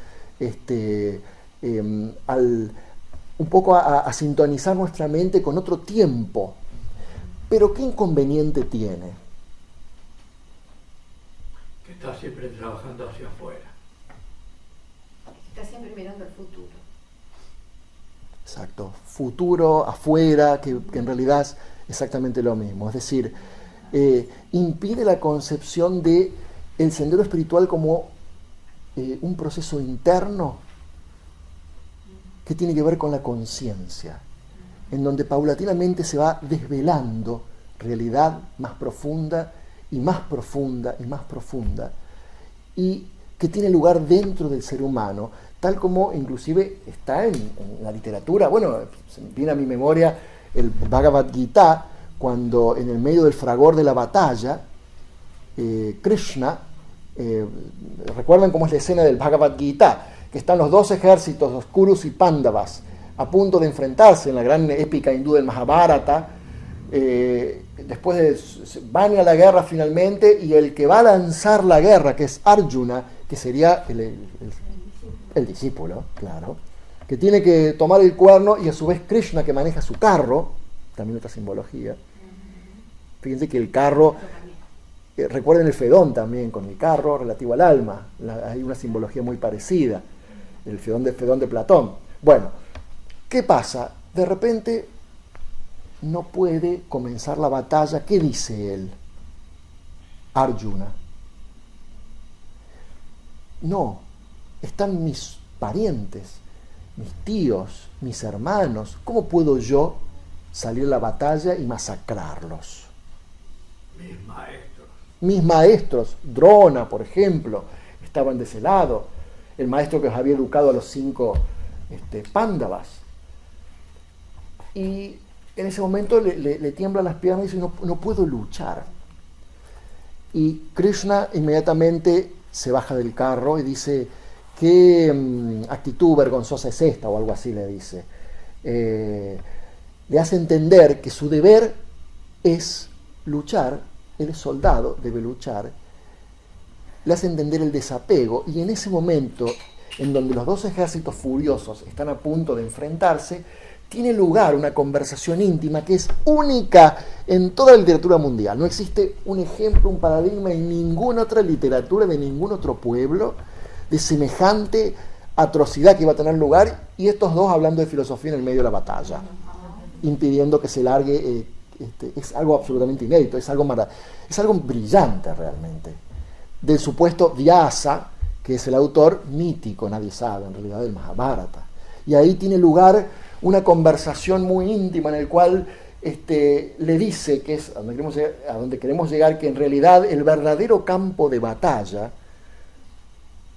un poco a sintonizar nuestra mente con otro tiempo. Pero ¿qué inconveniente tiene? Que está siempre trabajando hacia afuera. Está siempre mirando al futuro. Exacto, futuro, afuera, que en realidad es exactamente lo mismo. Es decir, impide la concepción de el sendero espiritual como un proceso interno que tiene que ver con la conciencia, en donde paulatinamente se va desvelando realidad más profunda y más profunda y más profunda, y que tiene lugar dentro del ser humano, tal como inclusive está en la literatura. Bueno, viene a mi memoria el Bhagavad Gita, cuando en el medio del fragor de la batalla, Krishna, recuerdan cómo es la escena del Bhagavad Gita, que están los dos ejércitos, los Kurus y Pándavas, a punto de enfrentarse en la gran épica hindú del Mahabharata. Después van a la guerra finalmente, y el que va a lanzar la guerra, que es Arjuna, que sería el discípulo, claro, que tiene que tomar el cuerno, y a su vez Krishna, que maneja su carro, también otra simbología. Fíjense que el carro, recuerden el Fedón también con el carro relativo al alma, hay una simbología muy parecida, el Fedón de Platón. Bueno, ¿qué pasa? De repente no puede comenzar la batalla. ¿Qué dice él? Arjuna: no, están mis parientes, mis tíos, mis hermanos. ¿Cómo puedo yo salir a la batalla y masacrarlos? Mis maestros, Drona, por ejemplo, estaban de ese lado, el maestro que los había educado a los 5 Pándavas. Y en ese momento le tiemblan las piernas y dice: no puedo luchar. Y Krishna inmediatamente se baja del carro y dice: ¿qué actitud vergonzosa es esta? O algo así le dice. Le hace entender que su deber es luchar, él es soldado, debe luchar. Le hace entender el desapego, y en ese momento en donde los dos ejércitos furiosos están a punto de enfrentarse, tiene lugar una conversación íntima que es única en toda la literatura mundial. No existe un ejemplo, un paradigma en ninguna otra literatura de ningún otro pueblo de semejante atrocidad que iba a tener lugar, y estos dos hablando de filosofía en el medio de la batalla, impidiendo que se largue. Es algo absolutamente inédito, es algo brillante realmente. Del supuesto Vyasa, que es el autor mítico, nadie sabe en realidad, del Mahabharata. Y ahí tiene lugar una conversación muy íntima en el cual le dice, que es a donde queremos llegar, que en realidad el verdadero campo de batalla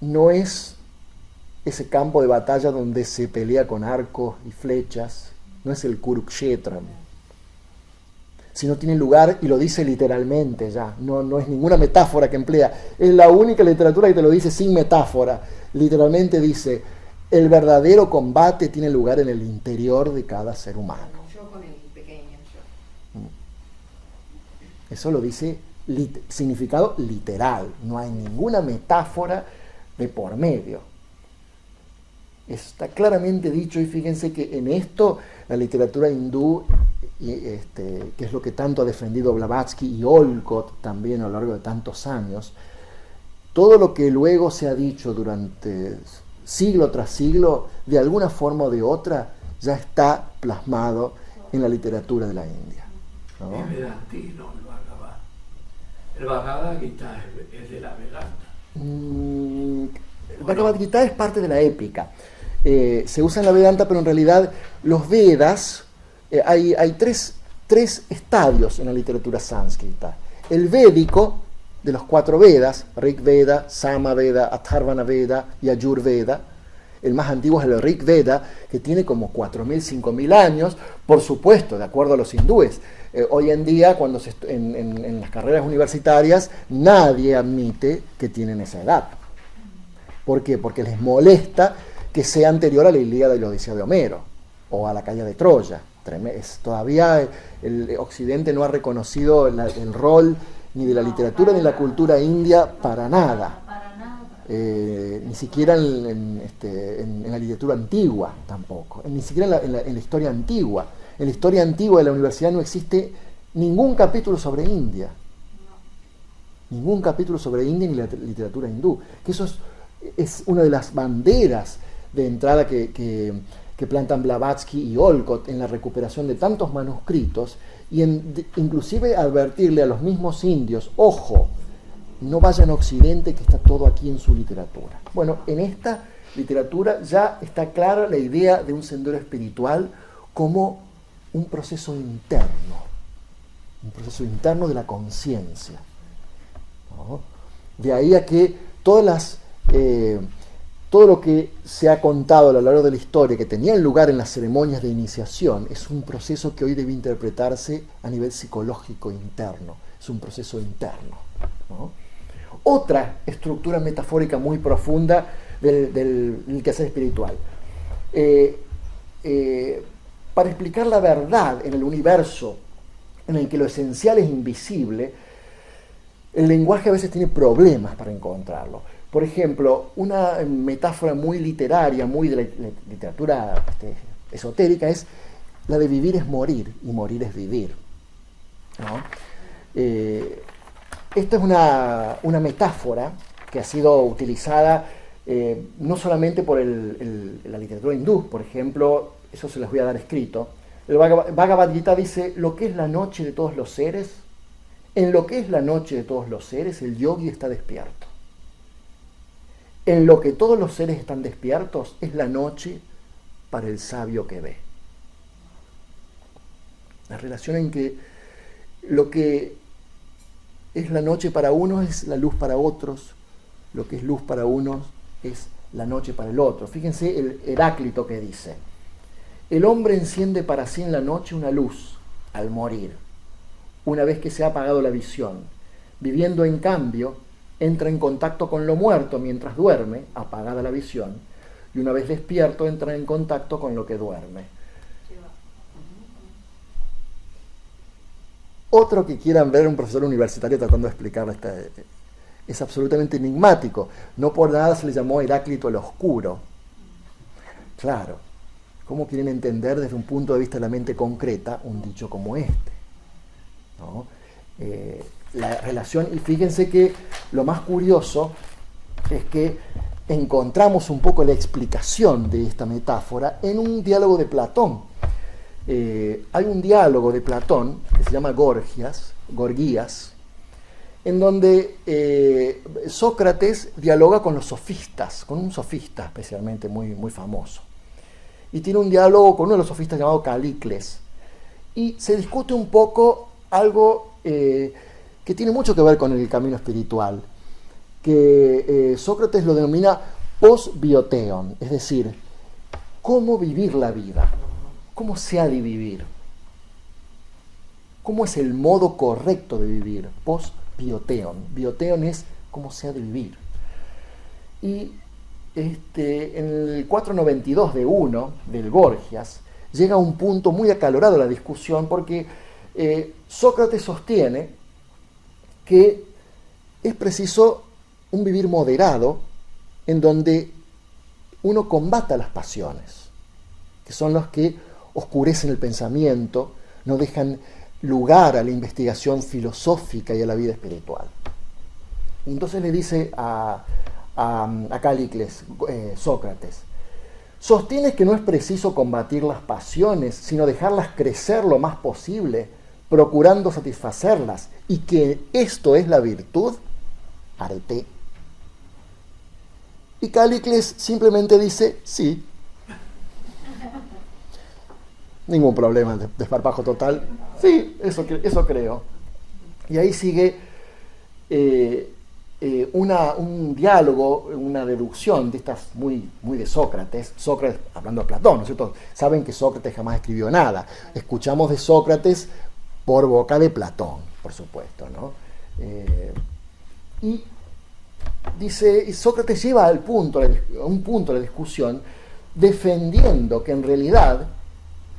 no es ese campo de batalla donde se pelea con arcos y flechas, no es el Kurukshetra, sino tiene lugar, y lo dice literalmente ya, no es ninguna metáfora que emplea, es la única literatura que te lo dice sin metáfora. Literalmente dice: el verdadero combate tiene lugar en el interior de cada ser humano. Yo con el pequeño yo. Eso lo dice significado literal, no hay ninguna metáfora de por medio. Está claramente dicho, y fíjense que en esto la literatura hindú, que es lo que tanto ha defendido Blavatsky y Olcott también a lo largo de tantos años, todo lo que luego se ha dicho durante siglo tras siglo, de alguna forma o de otra, ya está plasmado en la literatura de la India, ¿no? Es vedantino el Bhagavad. El Bhagavad Gita es de la Vedanta. El Bhagavad Gita es parte de la épica. Se usa en la Vedanta, pero en realidad los Vedas, hay tres estadios en la literatura sánscrita. El védico, de los 4 Vedas, Rig Veda, Sama Veda, Atharvana Veda y Ayur Veda. el más antiguo es el Rig Veda, que tiene como 4.000, 5.000 años, por supuesto, de acuerdo a los hindúes. Hoy en día, cuando en las carreras universitarias, nadie admite que tienen esa edad. ¿Por qué? Porque les molesta que sea anterior a la Ilíada y la Odisea de Homero, o a la caída de Troya. Todavía el Occidente no ha reconocido el rol ni de la literatura ni de la cultura india para nada. Ni siquiera en la literatura antigua tampoco, ni siquiera en la historia antigua. En la historia antigua de la universidad no existe ningún capítulo sobre India. Ningún capítulo sobre India ni la literatura hindú. Que eso es una de las banderas de entrada que plantan Blavatsky y Olcott en la recuperación de tantos manuscritos y inclusive advertirle a los mismos indios, ojo, no vayan a Occidente que está todo aquí en su literatura. Bueno, en esta literatura ya está clara la idea de un sendero espiritual como un proceso interno de la conciencia, ¿no? De ahí a que todo lo que se ha contado a lo largo de la historia, que tenía lugar en las ceremonias de iniciación, es un proceso que hoy debe interpretarse a nivel psicológico interno, es un proceso interno, ¿no? Otra estructura metafórica muy profunda del quehacer espiritual. Para explicar la verdad en el universo en el que lo esencial es invisible, el lenguaje a veces tiene problemas para encontrarlo. Por ejemplo, una metáfora muy literaria, muy de la literatura esotérica, es la de vivir es morir y morir es vivir, ¿no? Esta es una metáfora que ha sido utilizada no solamente por la literatura hindú, por ejemplo, eso se les voy a dar escrito. El Bhagavad Gita dice, lo que es la noche de todos los seres, en lo que es la noche de todos los seres, el yogi está despierto. En lo que todos los seres están despiertos es la noche para el sabio que ve. La relación en que lo que es la noche para unos es la luz para otros, lo que es luz para unos es la noche para el otro. Fíjense el Heráclito que dice, el hombre enciende para sí en la noche una luz al morir, una vez que se ha apagado la visión. Viviendo en cambio, entra en contacto con lo muerto mientras duerme, apagada la visión, y una vez despierto entra en contacto con lo que duerme. Otro que quieran ver un profesor universitario tratando de explicar es absolutamente enigmático. No por nada se le llamó Heráclito el Oscuro. Claro, ¿cómo quieren entender desde un punto de vista de la mente concreta un dicho como este? ¿No? La relación, y fíjense que lo más curioso es que encontramos un poco la explicación de esta metáfora en un diálogo de Platón. Hay un diálogo de Platón que se llama Gorgias, en donde Sócrates dialoga con los sofistas, con un sofista especialmente muy, muy famoso. Y tiene un diálogo con uno de los sofistas llamado Calicles. Y se discute un poco algo que tiene mucho que ver con el camino espiritual, que Sócrates lo denomina post-bioteon, es decir, cómo vivir la vida, cómo se ha de vivir, cómo es el modo correcto de vivir, post-bioteon. Bioteon es cómo se ha de vivir. Y en el 492 de 1 del Gorgias llega a un punto muy acalorado la discusión porque Sócrates sostiene que es preciso un vivir moderado en donde uno combata las pasiones, que son los que oscurecen el pensamiento, no dejan lugar a la investigación filosófica y a la vida espiritual. Y entonces le dice a Calicles, Sócrates, ¿sostienes que no es preciso combatir las pasiones, sino dejarlas crecer lo más posible, procurando satisfacerlas, y que esto es la virtud? Arete. Y Calicles simplemente dice, sí. Ningún problema, desparpajo total. Sí, eso creo. Y ahí sigue un diálogo, una deducción de estas muy de Sócrates, hablando de Platón, ¿no es cierto? Saben que Sócrates jamás escribió nada. Escuchamos de Sócrates por boca de Platón, por supuesto, ¿no? Y dice, Sócrates lleva a un punto de la discusión defendiendo que en realidad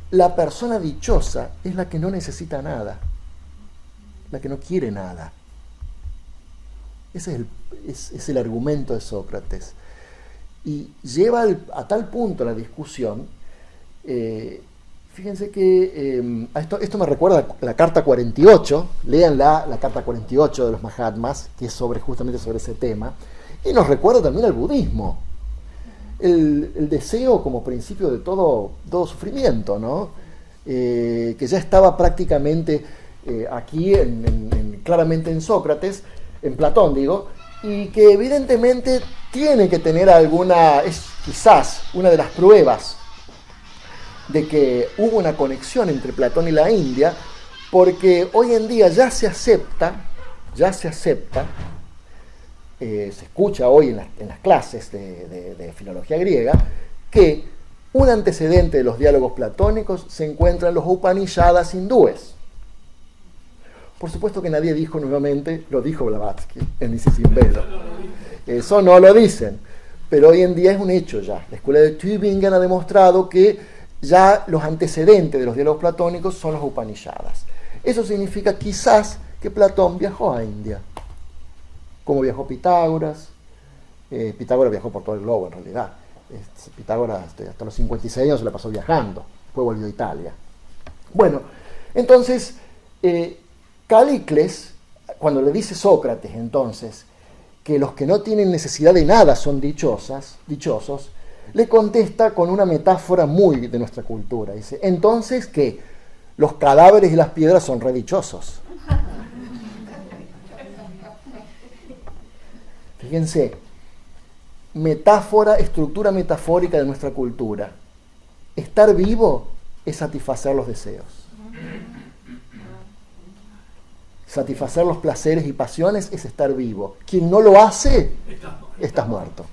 la persona dichosa es la que no necesita nada, la que no quiere nada. Ese es el argumento de Sócrates. Y lleva a tal punto la discusión, fíjense que esto me recuerda a la carta 48, léanla, la carta 48 de los Mahatmas, que es justamente sobre ese tema, y nos recuerda también al budismo. El deseo como principio de todo sufrimiento, ¿no? Que ya estaba prácticamente aquí, claramente en Sócrates, en Platón digo, y que evidentemente tiene que tener es quizás una de las pruebas de que hubo una conexión entre Platón y la India, porque hoy en día ya se acepta, se escucha hoy en las clases de filología griega, que un antecedente de los diálogos platónicos se encuentra en los Upanishadas hindúes. Por supuesto que nadie dijo nuevamente, lo dijo Blavatsky en Nisisimbelo. Eso no lo dicen, pero hoy en día es un hecho ya. La escuela de Tübingen ha demostrado que ya los antecedentes de los diálogos platónicos son los Upanishadas. Eso significa quizás que Platón viajó a India, como viajó Pitágoras. Pitágoras viajó por todo el globo en realidad. Pitágoras hasta los 56 años se la pasó viajando, después volvió a Italia. Bueno, entonces Calicles, cuando le dice Sócrates entonces que los que no tienen necesidad de nada son dichosos, le contesta con una metáfora muy de nuestra cultura. Dice, entonces, ¿qué? Los cadáveres y las piedras son redichosos. Fíjense, estructura metafórica de nuestra cultura. Estar vivo es satisfacer los deseos. Satisfacer los placeres y pasiones es estar vivo. Quien no lo hace, estás muerto.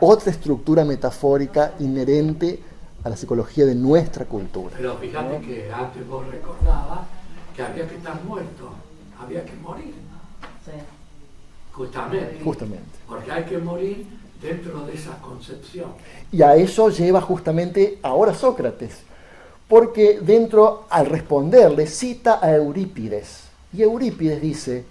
Otra estructura metafórica inherente a la psicología de nuestra cultura. Pero fíjate que antes vos recordabas que había que estar muerto, había que morir. Sí. Justamente. Porque hay que morir dentro de esa concepción. Y a eso lleva justamente ahora Sócrates. Porque al responderle, cita a Eurípides. Y Eurípides dice,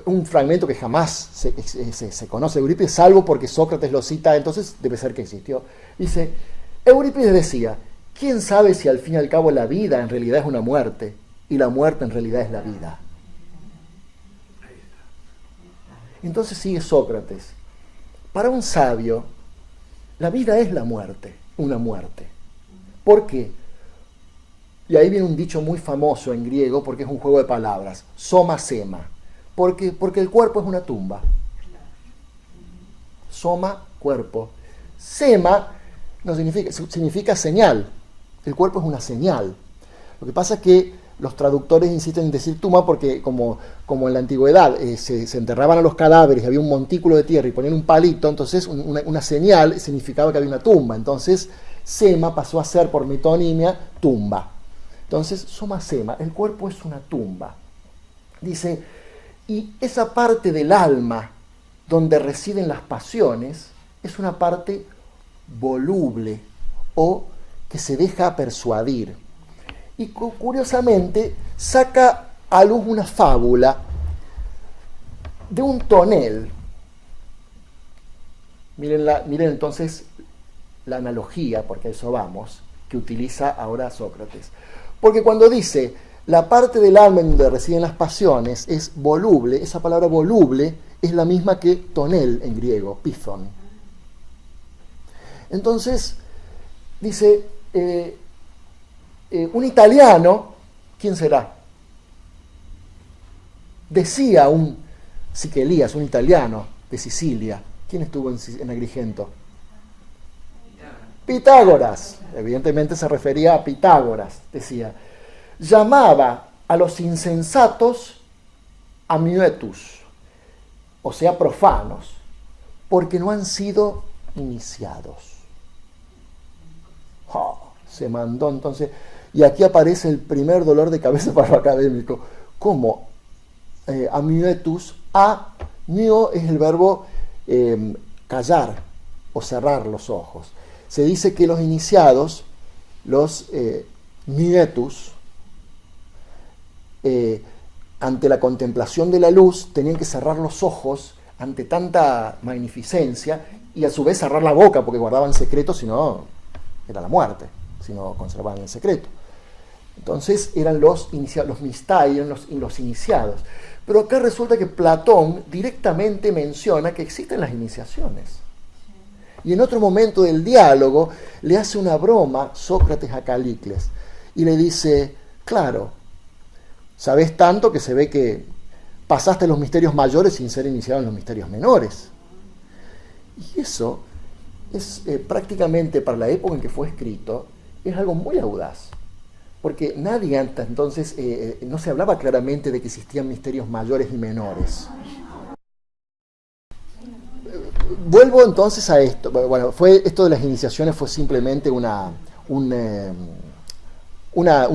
un fragmento que jamás se conoce de Eurípides, salvo porque Sócrates lo cita, entonces debe ser que existió. Dice, Eurípides decía, ¿quién sabe si al fin y al cabo la vida en realidad es una muerte y la muerte en realidad es la vida? Entonces sigue Sócrates. Para un sabio, la vida es la muerte, una muerte. ¿Por qué? Y ahí viene un dicho muy famoso en griego, porque es un juego de palabras, soma sema. Porque el cuerpo es una tumba. Soma, cuerpo. Sema no significa señal. El cuerpo es una señal. Lo que pasa es que los traductores insisten en decir tumba porque como en la antigüedad se enterraban a los cadáveres y había un montículo de tierra y ponían un palito, entonces una señal significaba que había una tumba. Entonces sema pasó a ser por metonimia tumba. Entonces soma sema, el cuerpo es una tumba. Dice, y esa parte del alma donde residen las pasiones es una parte voluble o que se deja persuadir. Y curiosamente saca a luz una fábula de un tonel. Miren entonces la analogía, porque a eso vamos, que utiliza ahora Sócrates. Porque cuando dice la parte del alma en donde residen las pasiones es voluble, esa palabra voluble es la misma que tonel en griego, pithon. Entonces, dice, un italiano, ¿quién será? Decía un Siquelías, un italiano de Sicilia. ¿Quién estuvo en Agrigento? Pitágoras. Evidentemente se refería a Pitágoras, decía. Llamaba a los insensatos amietus, o sea, profanos, porque no han sido iniciados. Se mandó entonces, y aquí aparece el primer dolor de cabeza para lo académico. ¿Cómo? Amietus, mio es el verbo callar o cerrar los ojos. Se dice que los iniciados, los mietus, ante la contemplación de la luz, tenían que cerrar los ojos ante tanta magnificencia y a su vez cerrar la boca porque guardaban secreto, si no era la muerte, si no conservaban el secreto. Entonces eran los iniciados, los mistai, eran los iniciados. Pero acá resulta que Platón directamente menciona que existen las iniciaciones. Y en otro momento del diálogo le hace una broma Sócrates a Calícles y le dice, claro, sabés tanto que se ve que pasaste los misterios mayores sin ser iniciado en los misterios menores. Y eso es prácticamente para la época en que fue escrito, es algo muy audaz. Porque nadie antes entonces no se hablaba claramente de que existían misterios mayores y menores. Vuelvo entonces a esto. Bueno, esto de las iniciaciones fue simplemente un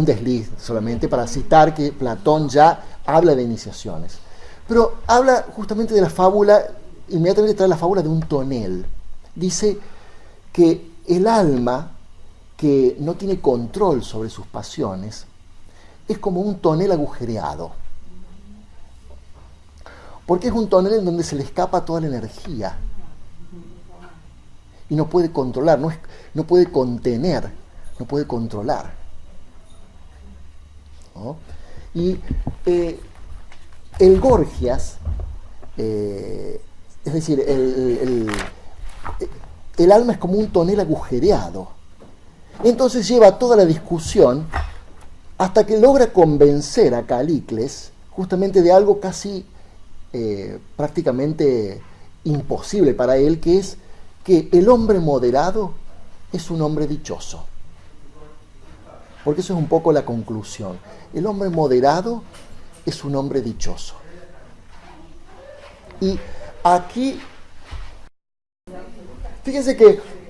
desliz solamente para citar que Platón ya habla de iniciaciones. Pero habla justamente de la fábula, inmediatamente trae la fábula de un tonel. Dice que el alma que no tiene control sobre sus pasiones es como un tonel agujereado. Porque es un tonel en donde se le escapa toda la energía. Y no puede controlar, no puede contener, no puede controlar. ¿No? Y el Gorgias, es decir, el alma es como un tonel agujereado. Entonces lleva toda la discusión hasta que logra convencer a Calícles justamente de algo casi prácticamente imposible para él, que es que el hombre moderado es un hombre dichoso. Porque eso es un poco la conclusión. El hombre moderado es un hombre dichoso. Y aquí, fíjense que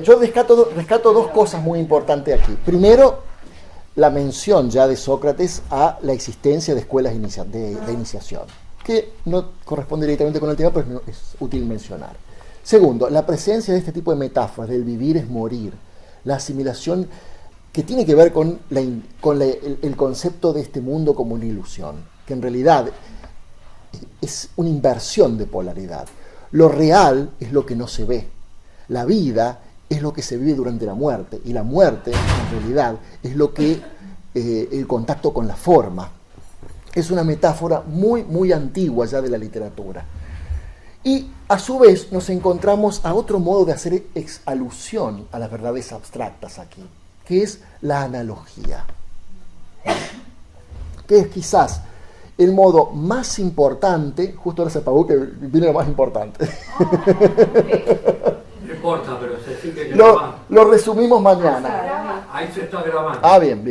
yo rescato dos cosas muy importantes aquí. Primero, la mención ya de Sócrates a la existencia de escuelas de iniciación, que no corresponde directamente con el tema, pero es útil mencionar. Segundo, la presencia de este tipo de metáforas, del vivir es morir, la asimilación que tiene que ver con el concepto de este mundo como una ilusión, que en realidad es una inversión de polaridad. Lo real es lo que no se ve. La vida es lo que se vive durante la muerte, y la muerte, en realidad, es lo que el contacto con la forma. Es una metáfora muy, muy antigua ya de la literatura. Y, a su vez, nos encontramos a otro modo de hacer alusión a las verdades abstractas aquí, que es la analogía, que es quizás el modo más importante. Justo ahora se apagó que viene lo más importante. No importa, pero se sigue grabando. grabando. Lo resumimos mañana. Ahí se está grabando. Ah, bien.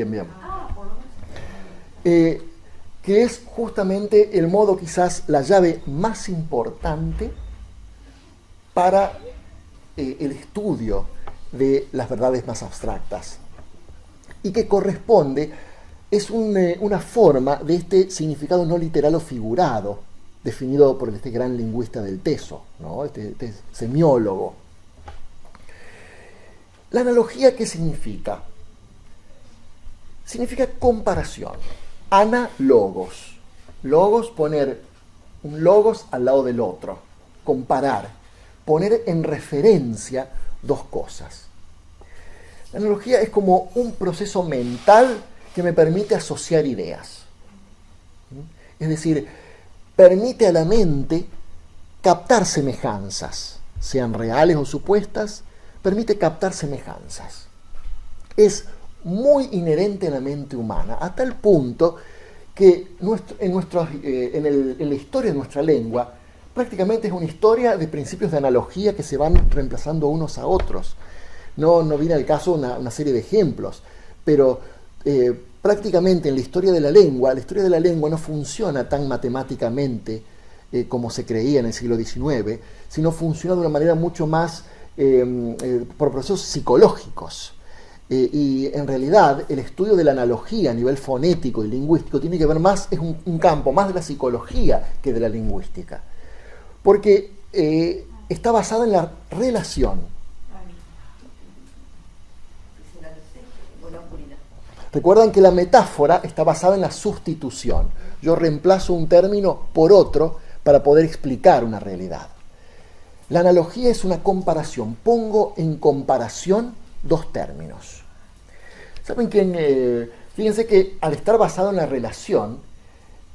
Que es justamente el modo, quizás la llave más importante para el estudio de las verdades más abstractas, y que corresponde, es una forma de este significado no literal o figurado, definido por este gran lingüista del Teso, ¿no? este semiólogo. La analogía, ¿qué significa? Significa comparación. Análogos. Logos, poner un logos al lado del otro. Comparar. Poner en referencia dos cosas. La analogía es como un proceso mental que me permite asociar ideas. Es decir, permite a la mente captar semejanzas, sean reales o supuestas, permite captar semejanzas. Es muy inherente a la mente humana, a tal punto que en la historia de nuestra lengua prácticamente es una historia de principios de analogía que se van reemplazando unos a otros. No viene al caso una serie de ejemplos, pero prácticamente en la historia de la lengua no funciona tan matemáticamente como se creía en el siglo XIX, sino funciona de una manera mucho más por procesos psicológicos. Y en realidad el estudio de la analogía a nivel fonético y lingüístico tiene que ver más, es un campo más de la psicología que de la lingüística, porque está basada en la relación. Recuerdan que la metáfora está basada en la sustitución. Yo reemplazo un término por otro para poder explicar una realidad. La analogía es una comparación. Pongo en comparación dos términos. ¿Saben qué? Fíjense que al estar basado en la relación,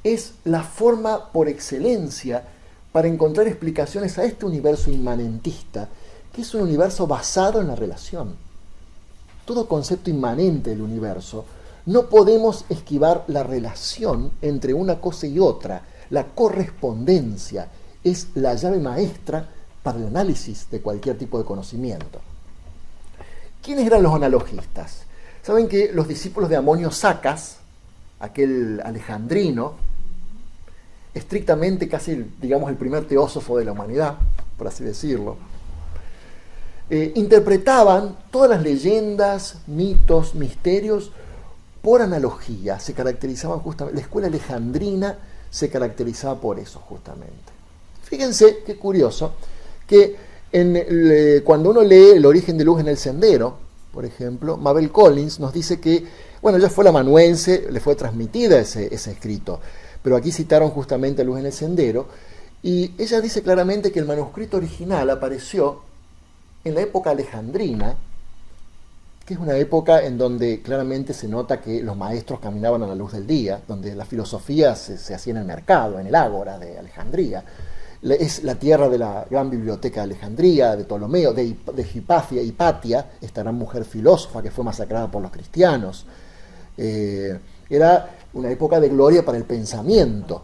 es la forma por excelencia para encontrar explicaciones a este universo inmanentista, que es un universo basado en la relación. Todo concepto inmanente del universo, no podemos esquivar la relación entre una cosa y otra. La correspondencia es la llave maestra para el análisis de cualquier tipo de conocimiento. ¿Quiénes eran los analogistas? Saben que los discípulos de Amonio Sacas, aquel alejandrino, estrictamente casi, digamos, el primer teósofo de la humanidad, por así decirlo, interpretaban todas las leyendas, mitos, misterios por analogía. Se caracterizaban justamente, la escuela alejandrina se caracterizaba por eso justamente. Fíjense qué curioso que cuando uno lee El origen de luz en el sendero, por ejemplo, Mabel Collins nos dice que, bueno, ella fue la amanuense, le fue transmitida ese escrito, pero aquí citaron justamente Luz en el sendero, y ella dice claramente que el manuscrito original apareció en la época alejandrina, que es una época en donde claramente se nota que los maestros caminaban a la luz del día, donde la filosofía se hacía en el mercado, en el ágora de Alejandría. Es la tierra de la gran biblioteca de Alejandría, de Ptolomeo, de Hipatia, esta gran mujer filósofa que fue masacrada por los cristianos. Era una época de gloria para el pensamiento.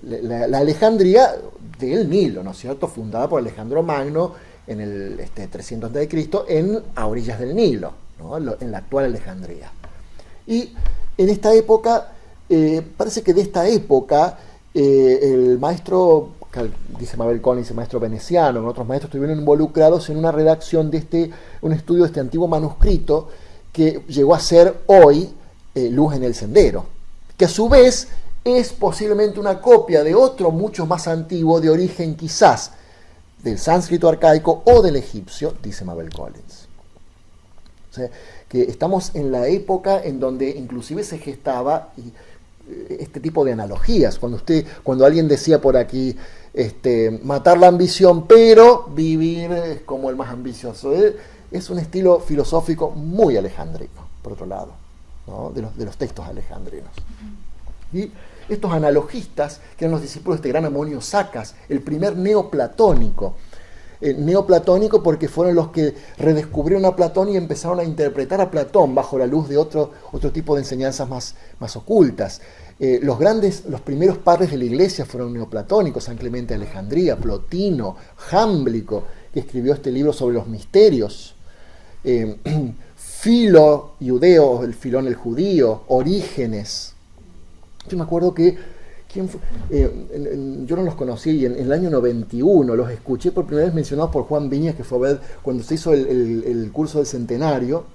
La Alejandría del Nilo, ¿no es cierto?, fundada por Alejandro Magno en el 300 a.C., a orillas del Nilo, ¿no?, en la actual Alejandría. Y en esta época, parece que de esta época, el maestro, dice Mabel Collins, el maestro veneciano, otros maestros estuvieron involucrados en una redacción de un estudio de este antiguo manuscrito que llegó a ser hoy Luz en el Sendero, que a su vez es posiblemente una copia de otro mucho más antiguo, de origen quizás del sánscrito arcaico o del egipcio, dice Mabel Collins. O sea, que estamos en la época en donde inclusive se gestaba este tipo de analogías. Cuando alguien decía por aquí, matar la ambición, pero vivir es como el más ambicioso. Es un estilo filosófico muy alejandrino, por otro lado, ¿no?, de los textos alejandrinos. Y estos analogistas, que eran los discípulos de este gran Amonio Sacas, el primer neoplatónico. Neoplatónico porque fueron los que redescubrieron a Platón y empezaron a interpretar a Platón bajo la luz de otro tipo de enseñanzas más ocultas. Los primeros padres de la Iglesia fueron neoplatónicos: San Clemente de Alejandría, Plotino, Jámblico, que escribió este libro sobre los misterios, Filo Iudeo, el Filón el judío, Orígenes. Yo me acuerdo que yo no los conocí, y en el año 91 los escuché por primera vez mencionados por Juan Viñas, que fue a ver cuando se hizo el curso del centenario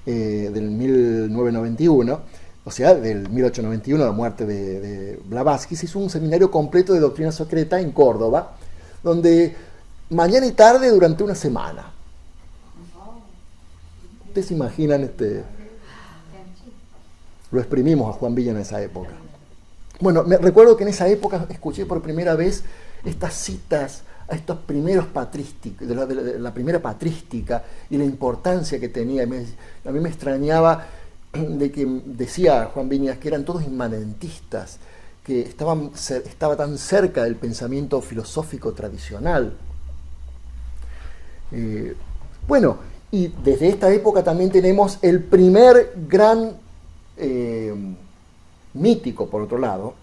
del 1991, o sea, del 1891, la muerte de Blavatsky. Se hizo un seminario completo de doctrina secreta en Córdoba, donde mañana y tarde durante una semana. ¿Ustedes se imaginan? Lo exprimimos a Juan Villa en esa época. Bueno, me recuerdo que en esa época escuché por primera vez estas citas a estos primeros patrísticos, de la primera patrística, y la importancia que tenía. A mí me extrañaba de que decía Juan Viñas que eran todos inmanentistas, que estaba tan cerca del pensamiento filosófico tradicional. Bueno, y desde esta época también tenemos el primer gran mítico, por otro lado,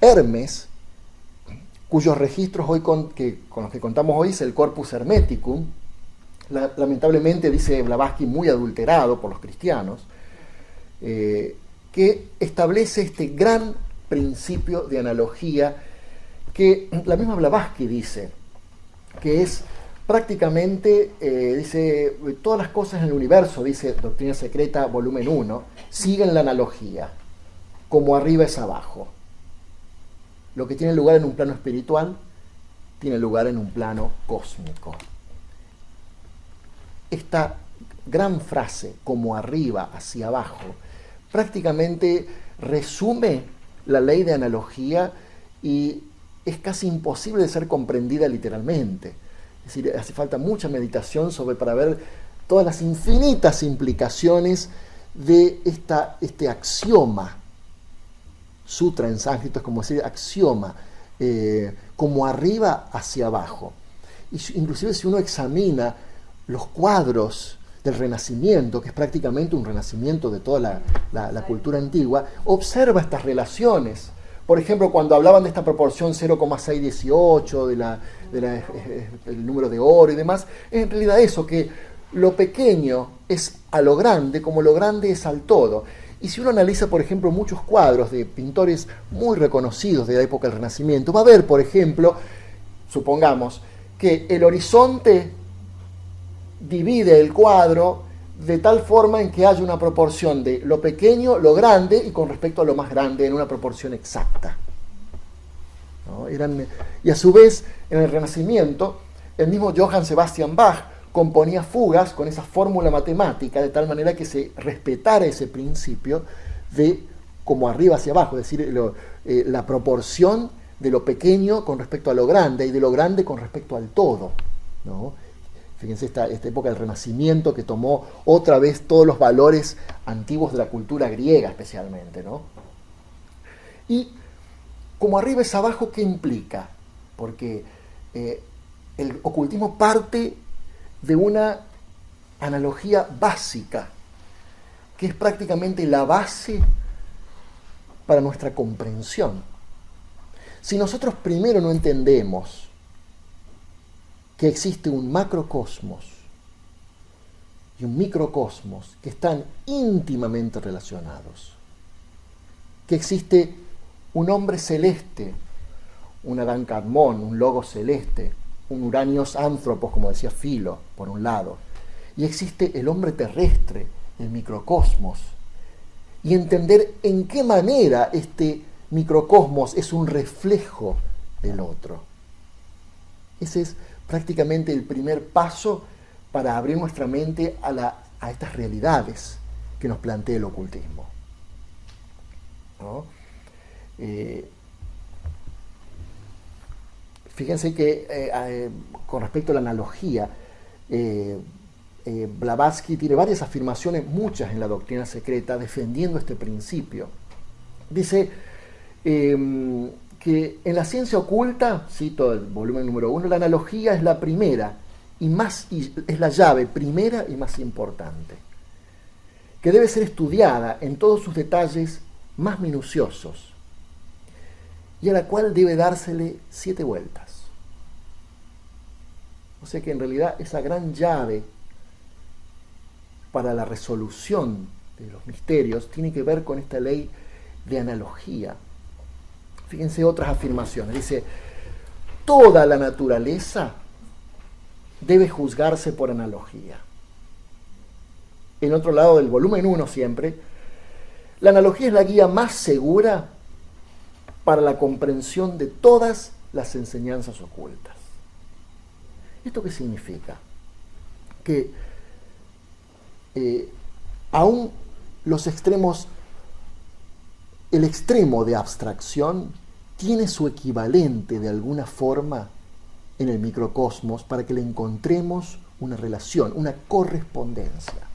Hermes, cuyos registros hoy con los que contamos hoy es el Corpus Hermeticum, lamentablemente, dice Blavatsky, muy adulterado por los cristianos, que que establece este gran principio de analogía que la misma Blavatsky dice, que es prácticamente, dice, todas las cosas en el universo, dice Doctrina Secreta, volumen 1, siguen la analogía, como arriba es abajo. Lo que tiene lugar en un plano espiritual, tiene lugar en un plano cósmico. Esta gran frase, como arriba hacia abajo, prácticamente resume la ley de analogía y es casi imposible de ser comprendida literalmente. Es decir, hace falta mucha meditación para ver todas las infinitas implicaciones de este axioma. Sutra en sánscrito es como decir axioma, como arriba hacia abajo. Inclusive si uno examina los cuadros del Renacimiento, que es prácticamente un renacimiento de toda la cultura antigua, observa estas relaciones. Por ejemplo, cuando hablaban de esta proporción 0,618, del número de oro y demás, es en realidad eso, que lo pequeño es a lo grande, como lo grande es al todo. Y si uno analiza, por ejemplo, muchos cuadros de pintores muy reconocidos de la época del Renacimiento, va a ver, por ejemplo, supongamos, que el horizonte divide el cuadro de tal forma en que haya una proporción de lo pequeño, lo grande, y con respecto a lo más grande, en una proporción exacta. ¿No? Y a su vez, en el Renacimiento, el mismo Johann Sebastian Bach componía fugas con esa fórmula matemática, de tal manera que se respetara ese principio de como arriba hacia abajo, es decir, la proporción de lo pequeño con respecto a lo grande, y de lo grande con respecto al todo, ¿no? Fíjense esta época del Renacimiento que tomó otra vez todos los valores antiguos de la cultura griega especialmente, ¿no? Y como arriba es abajo, ¿qué implica? Porque el ocultismo parte de una analogía básica, que es prácticamente la base para nuestra comprensión. Si nosotros primero no entendemos que existe un macrocosmos y un microcosmos que están íntimamente relacionados, que existe un hombre celeste, un Adán Kadmon, un logos celeste, un Uranios Anthropos, como decía Filo, por un lado, y existe el hombre terrestre, el microcosmos, y entender en qué manera este microcosmos es un reflejo del otro. Ese es prácticamente el primer paso para abrir nuestra mente a estas realidades que nos plantea el ocultismo, ¿no? Fíjense que con respecto a la analogía, Blavatsky tiene varias afirmaciones, muchas en la Doctrina Secreta, defendiendo este principio. Dice que en la ciencia oculta, cito el volumen número 1, la analogía es la primera y es la llave primera y más importante, que debe ser estudiada en todos sus detalles más minuciosos y a la cual debe dársele 7 vueltas. O sea que en realidad esa gran llave para la resolución de los misterios tiene que ver con esta ley de analogía. Fíjense otras afirmaciones. Dice, toda la naturaleza debe juzgarse por analogía. En otro lado del volumen 1 siempre, la analogía es la guía más segura para la comprensión de todas las enseñanzas ocultas. ¿Esto qué significa? Que aún los extremos, el extremo de abstracción tiene su equivalente de alguna forma en el microcosmos para que le encontremos una relación, una correspondencia,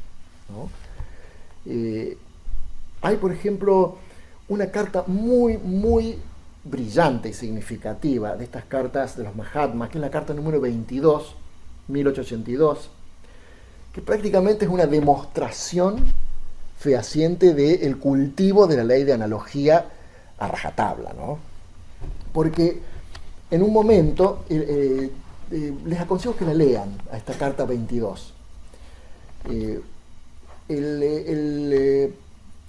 ¿no? Hay, por ejemplo, una carta muy, muy brillante y significativa de estas cartas de los Mahatmas, que es la carta número 22, 1882, que prácticamente es una demostración fehaciente del cultivo de la ley de analogía a rajatabla, ¿no? Porque en un momento les aconsejo que la lean a esta carta 22.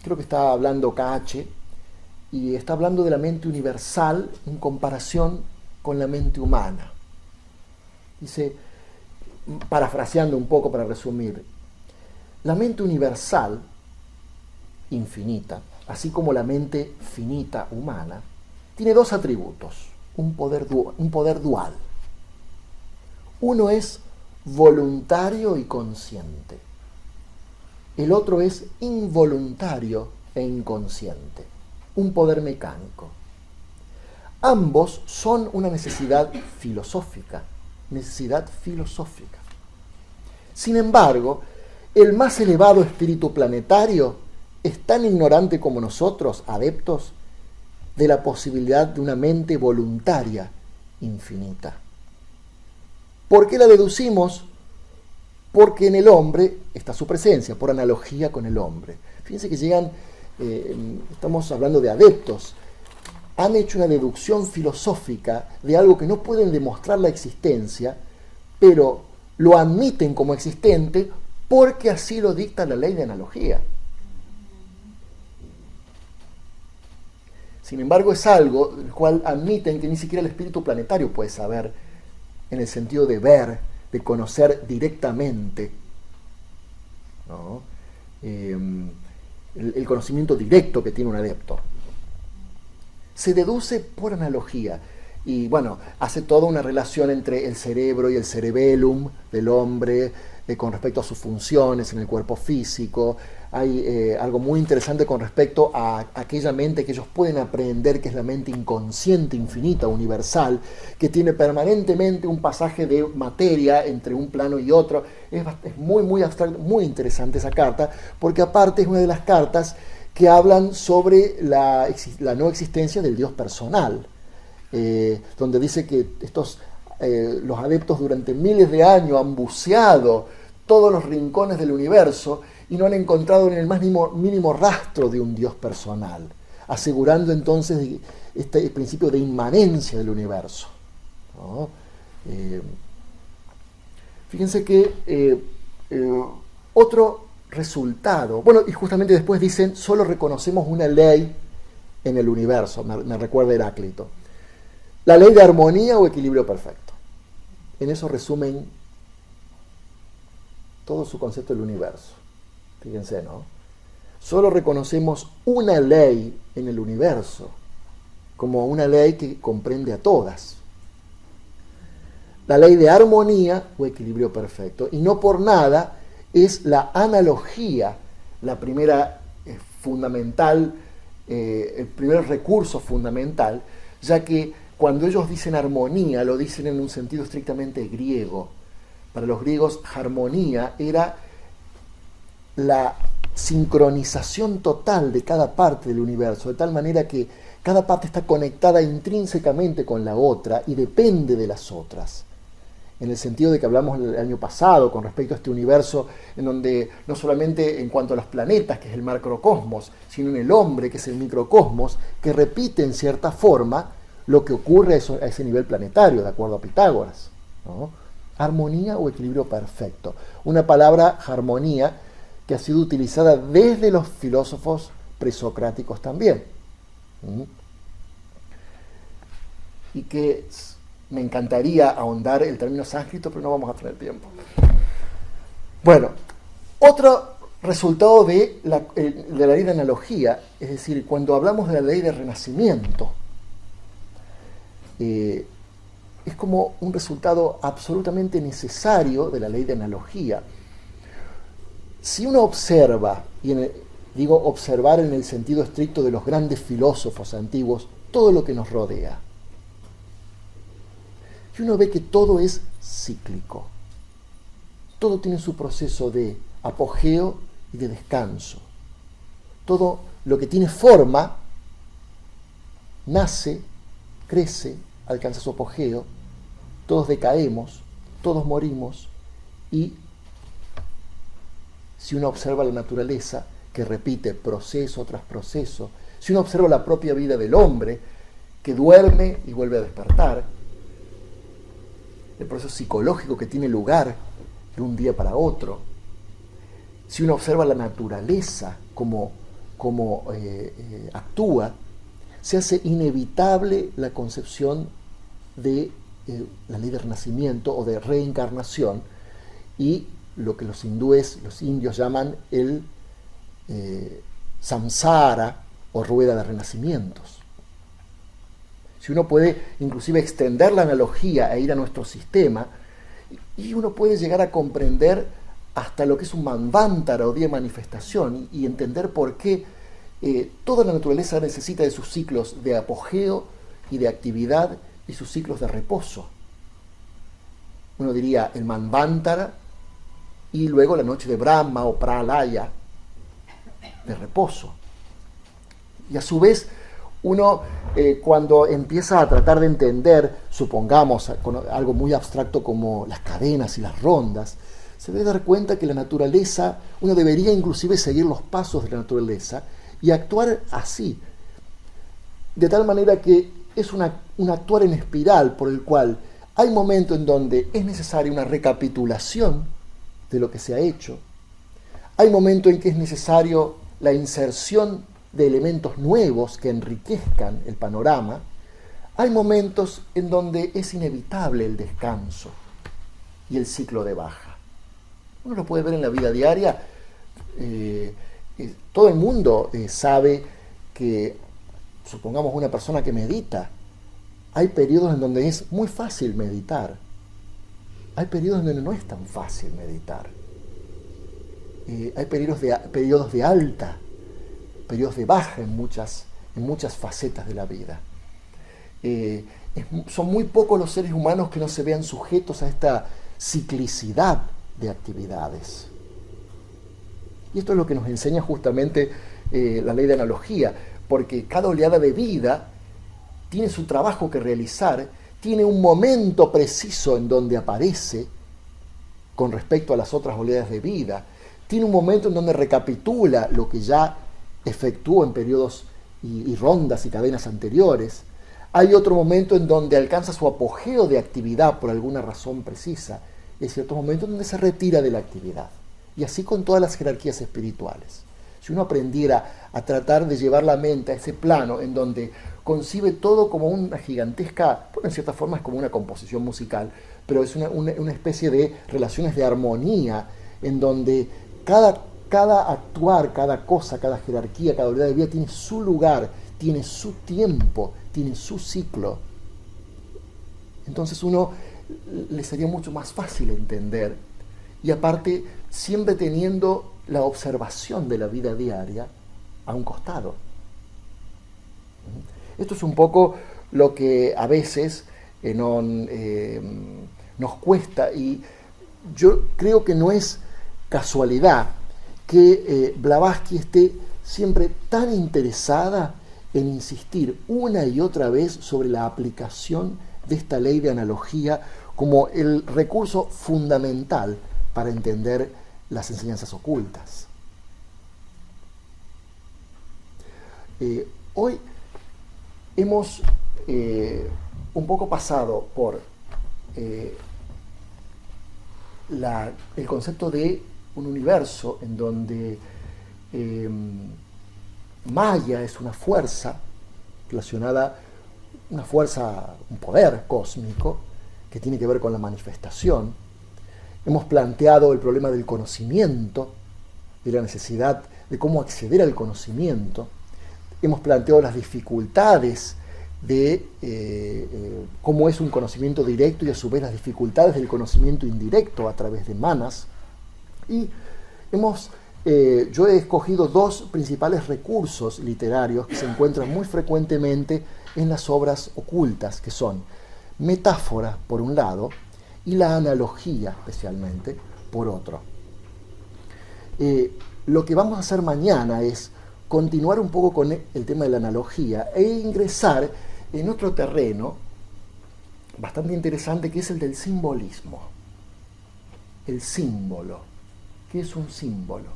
creo que está hablando KH, y está hablando de la mente universal en comparación con la mente humana. Dice, parafraseando un poco para resumir, la mente universal, infinita, así como la mente finita humana, tiene dos atributos, un poder dual. Uno es voluntario y consciente. El otro es involuntario e inconsciente, un poder mecánico. Ambos son una necesidad filosófica. Sin embargo, el más elevado espíritu planetario es tan ignorante como nosotros, adeptos, de la posibilidad de una mente voluntaria infinita. ¿Por qué la deducimos? Porque en el hombre está su presencia, por analogía con el hombre. Fíjense que llegan, estamos hablando de adeptos, han hecho una deducción filosófica de algo que no pueden demostrar la existencia, pero lo admiten como existente porque así lo dicta la ley de analogía. Sin embargo, es algo del cual admiten que ni siquiera el espíritu planetario puede saber, en el sentido de ver, de conocer directamente, ¿no? El conocimiento directo que tiene un adepto. Se deduce por analogía y, bueno, hace toda una relación entre el cerebro y el cerebellum del hombre con respecto a sus funciones en el cuerpo físico. Hay algo muy interesante con respecto a aquella mente que ellos pueden aprender, que es la mente inconsciente, infinita, universal, que tiene permanentemente un pasaje de materia entre un plano y otro. Es muy, muy abstracto, muy interesante esa carta, porque aparte es una de las cartas que hablan sobre la no existencia del Dios personal, donde dice que los adeptos durante miles de años han buceado todos los rincones del universo y no han encontrado ni el más mínimo rastro de un Dios personal, asegurando entonces este principio de inmanencia del universo, ¿no? Fíjense que otro resultado, bueno, y justamente después dicen, solo reconocemos una ley en el universo, me recuerda Heráclito, la ley de armonía o equilibrio perfecto. En eso resumen todo su concepto del universo. Fíjense, ¿no? Solo reconocemos una ley en el universo, como una ley que comprende a todas. La ley de armonía o equilibrio perfecto. Y no por nada es la analogía la primera fundamental, el primer recurso fundamental, ya que cuando ellos dicen armonía, lo dicen en un sentido estrictamente griego. Para los griegos, armonía era la sincronización total de cada parte del universo, de tal manera que cada parte está conectada intrínsecamente con la otra y depende de las otras. En el sentido de que hablamos el año pasado con respecto a este universo, en donde no solamente en cuanto a los planetas, que es el macrocosmos, sino en el hombre, que es el microcosmos, que repite en cierta forma lo que ocurre a ese nivel planetario, de acuerdo a Pitágoras, ¿no? Armonía o equilibrio perfecto. Una palabra, armonía, que ha sido utilizada desde los filósofos presocráticos también. Y que me encantaría ahondar el término sánscrito, pero no vamos a tener tiempo. Bueno, otro resultado de la ley de analogía, es decir, cuando hablamos de la ley de renacimiento, es como un resultado absolutamente necesario de la ley de analogía. Si uno observa, y digo observar en el sentido estricto de los grandes filósofos antiguos, todo lo que nos rodea, y uno ve que todo es cíclico, todo tiene su proceso de apogeo y de descanso. Todo lo que tiene forma nace, crece, alcanza su apogeo, todos decaemos, todos morimos, y si uno observa la naturaleza, que repite proceso tras proceso, si uno observa la propia vida del hombre, que duerme y vuelve a despertar, el proceso psicológico que tiene lugar de un día para otro, si uno observa la naturaleza como como actúa, se hace inevitable la concepción de la ley de renacimiento o de reencarnación y lo que los hindúes, los indios llaman el samsara o rueda de renacimientos. Si uno puede inclusive extender la analogía e ir a nuestro sistema, y uno puede llegar a comprender hasta lo que es un manvantara o día de manifestación y entender por qué toda la naturaleza necesita de sus ciclos de apogeo y de actividad y sus ciclos de reposo. Uno diría el manvantara y luego la noche de Brahma o Pralaya de reposo. Y a su vez uno cuando empieza a tratar de entender, supongamos, con algo muy abstracto como las cadenas y las rondas, se debe dar cuenta que la naturaleza, uno debería inclusive seguir los pasos de la naturaleza y actuar así, de tal manera que es un actuar en espiral por el cual hay momentos en donde es necesaria una recapitulación de lo que se ha hecho, hay momentos en que es necesario la inserción de elementos nuevos que enriquezcan el panorama, hay momentos en donde es inevitable el descanso y el ciclo de baja. Uno lo puede ver en la vida diaria. Todo el mundo sabe que, supongamos una persona que medita, hay periodos en donde es muy fácil meditar, hay periodos en donde no es tan fácil meditar, hay periodos de alta, periodos de baja en muchas facetas de la vida. Son muy pocos los seres humanos que no se vean sujetos a esta ciclicidad de actividades. Y esto es lo que nos enseña justamente la ley de analogía, porque cada oleada de vida tiene su trabajo que realizar, tiene un momento preciso en donde aparece con respecto a las otras oleadas de vida, tiene un momento en donde recapitula lo que ya efectuó en periodos y rondas y cadenas anteriores. Hay otro momento en donde alcanza su apogeo de actividad por alguna razón precisa. Hay ciertos momentos en donde se retira de la actividad. Y así con todas las jerarquías espirituales. Si uno aprendiera a tratar de llevar la mente a ese plano en donde concibe todo como una gigantesca, bueno, en cierta forma es como una composición musical, pero es una especie de relaciones de armonía en donde cada actuar, cada cosa, cada jerarquía, cada unidad de vida tiene su lugar, tiene su tiempo, tiene su ciclo. Entonces uno le sería mucho más fácil entender y aparte siempre teniendo la observación de la vida diaria a un costado. Esto es un poco lo que a veces nos cuesta y yo creo que no es casualidad que Blavatsky esté siempre tan interesada en insistir una y otra vez sobre la aplicación de esta ley de analogía como el recurso fundamental para entender las enseñanzas ocultas. Hoy hemos un poco pasado por el concepto de un universo en donde Maya es una fuerza relacionada, un poder cósmico que tiene que ver con la manifestación. Hemos planteado el problema del conocimiento, de la necesidad de cómo acceder al conocimiento. Hemos planteado las dificultades de cómo es un conocimiento directo y a su vez las dificultades del conocimiento indirecto a través de manas. Y yo he escogido dos principales recursos literarios que se encuentran muy frecuentemente en las obras ocultas, que son metáfora por un lado y la analogía especialmente por otro. Lo que vamos a hacer mañana es continuar un poco con el tema de la analogía e ingresar en otro terreno bastante interesante que es el del simbolismo. El símbolo. ¿Qué es un símbolo?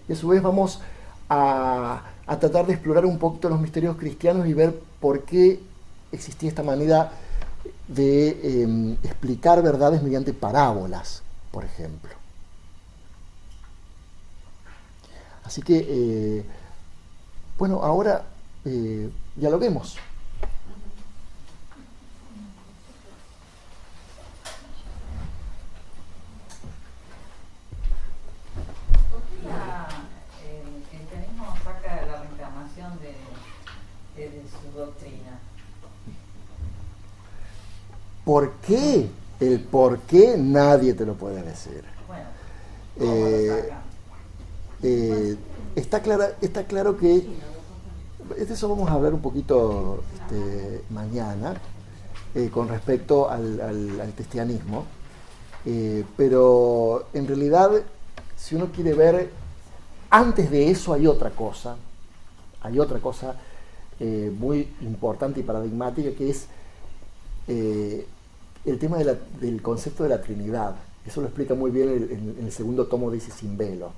Y a su vez vamos a tratar de explorar un poquito los misterios cristianos y ver por qué existía esta manera de explicar verdades mediante parábolas, por ejemplo. Así que Bueno, ahora dialoguemos. ¿Por qué el cristianismo saca la reencarnación de su doctrina? ¿Por qué? El por qué nadie te lo puede decir. Bueno, ¿cómo lo sacan? Está claro que de eso vamos a hablar un poquito mañana con respecto al cristianismo, pero en realidad si uno quiere ver, antes de eso hay otra cosa muy importante y paradigmática, que es el tema del concepto de la Trinidad. Eso lo explica muy bien en el segundo tomo de Isis sin velo.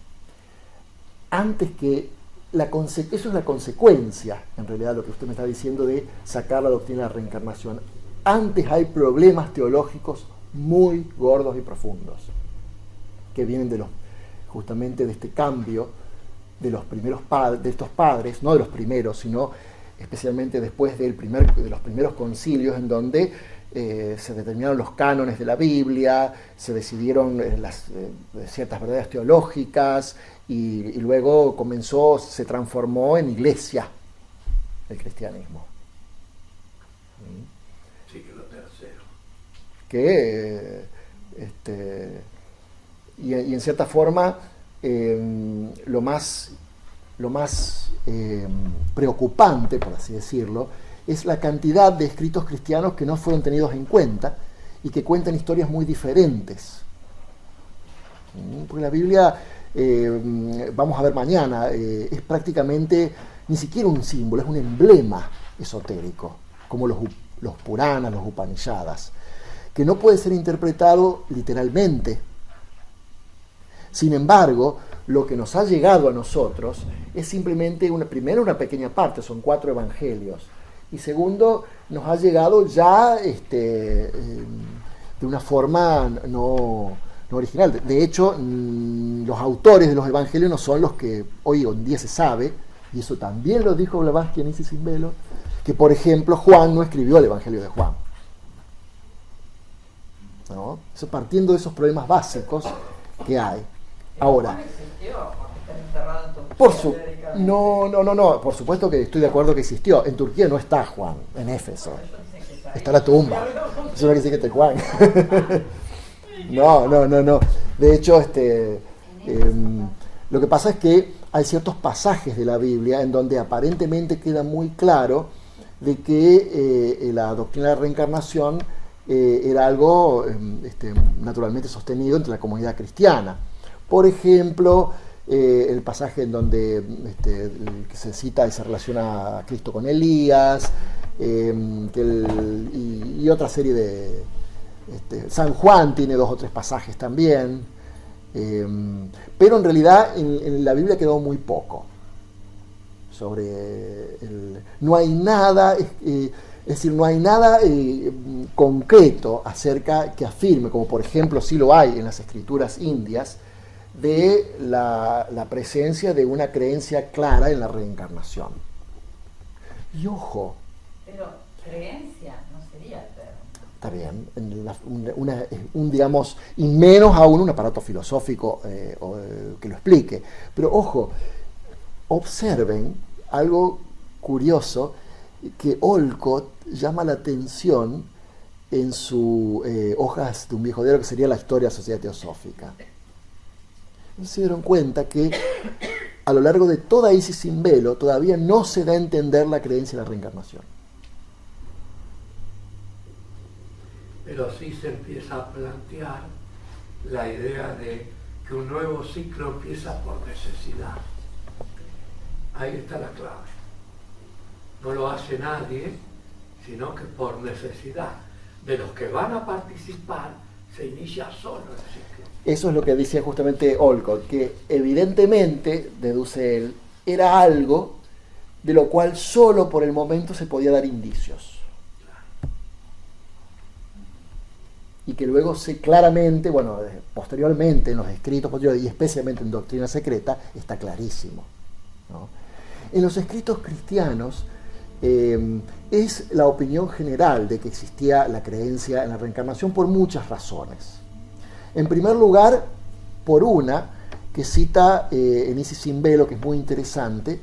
Antes que eso es la consecuencia, en realidad, lo que usted me está diciendo de sacar la doctrina de la reencarnación. Antes hay problemas teológicos muy gordos y profundos, que vienen justamente de este cambio de los primeros de estos padres, no de los primeros, sino especialmente después de los primeros concilios, en donde se determinaron los cánones de la Biblia, se decidieron ciertas verdades teológicas, y luego se transformó en iglesia el cristianismo. Siglo tercero. Y en cierta forma lo más preocupante, por así decirlo, es la cantidad de escritos cristianos que no fueron tenidos en cuenta y que cuentan historias muy diferentes. Porque la Biblia, vamos a ver mañana, es prácticamente ni siquiera un símbolo, es un emblema esotérico, como los Puranas, los Upanishadas, que no puede ser interpretado literalmente. Sin embargo, lo que nos ha llegado a nosotros es simplemente primero una pequeña parte, son 4 evangelios, y segundo, nos ha llegado ya de una forma no original. De hecho, los autores de los evangelios no son los que hoy en día se sabe, y eso también lo dijo Blavatsky en Isis sin velo, que por ejemplo Juan no escribió el evangelio de Juan, ¿no? Eso, partiendo de esos problemas básicos que hay. Ahora, Juan existió, Juan está enterrado en Turquía, no, por supuesto que estoy de acuerdo que existió. En Turquía no está Juan, en Éfeso. Está la tumba. Eso no quiere decir que esté Juan. No. De hecho, lo que pasa es que hay ciertos pasajes de la Biblia en donde aparentemente queda muy claro de que la doctrina de la reencarnación era algo naturalmente sostenido entre la comunidad cristiana. Por ejemplo, el pasaje en donde que se cita y se relaciona a Cristo con Elías, y otra serie de... San Juan tiene 2 o 3 pasajes también, pero en realidad en la Biblia quedó muy poco sobre no hay nada, es decir, no hay nada concreto acerca que afirme, como por ejemplo sí lo hay en las escrituras indias, de la presencia de una creencia clara en la reencarnación. Y ojo, pero creencia no sería eterna. Está bien, digamos, y menos aún un aparato filosófico que lo explique. Pero ojo, observen algo curioso que Olcott llama la atención en su Hojas de un viejo diario, que sería la historia de la Sociedad Teosófica. Se dieron cuenta que a lo largo de toda Isis sin velo todavía no se da a entender la creencia en la reencarnación. Pero sí se empieza a plantear la idea de que un nuevo ciclo empieza por necesidad. Ahí está la clave. No lo hace nadie, sino que por necesidad de los que van a participar se inicia solo el ciclo. Eso es lo que dice justamente Olcott, que evidentemente, deduce él, era algo de lo cual solo por el momento se podía dar indicios. Y que luego claramente, posteriormente en los escritos posteriores y especialmente en Doctrina Secreta, está clarísimo, ¿no? En los escritos cristianos es la opinión general de que existía la creencia en la reencarnación por muchas razones. En primer lugar, por una que cita Enisis Simbelo, que es muy interesante,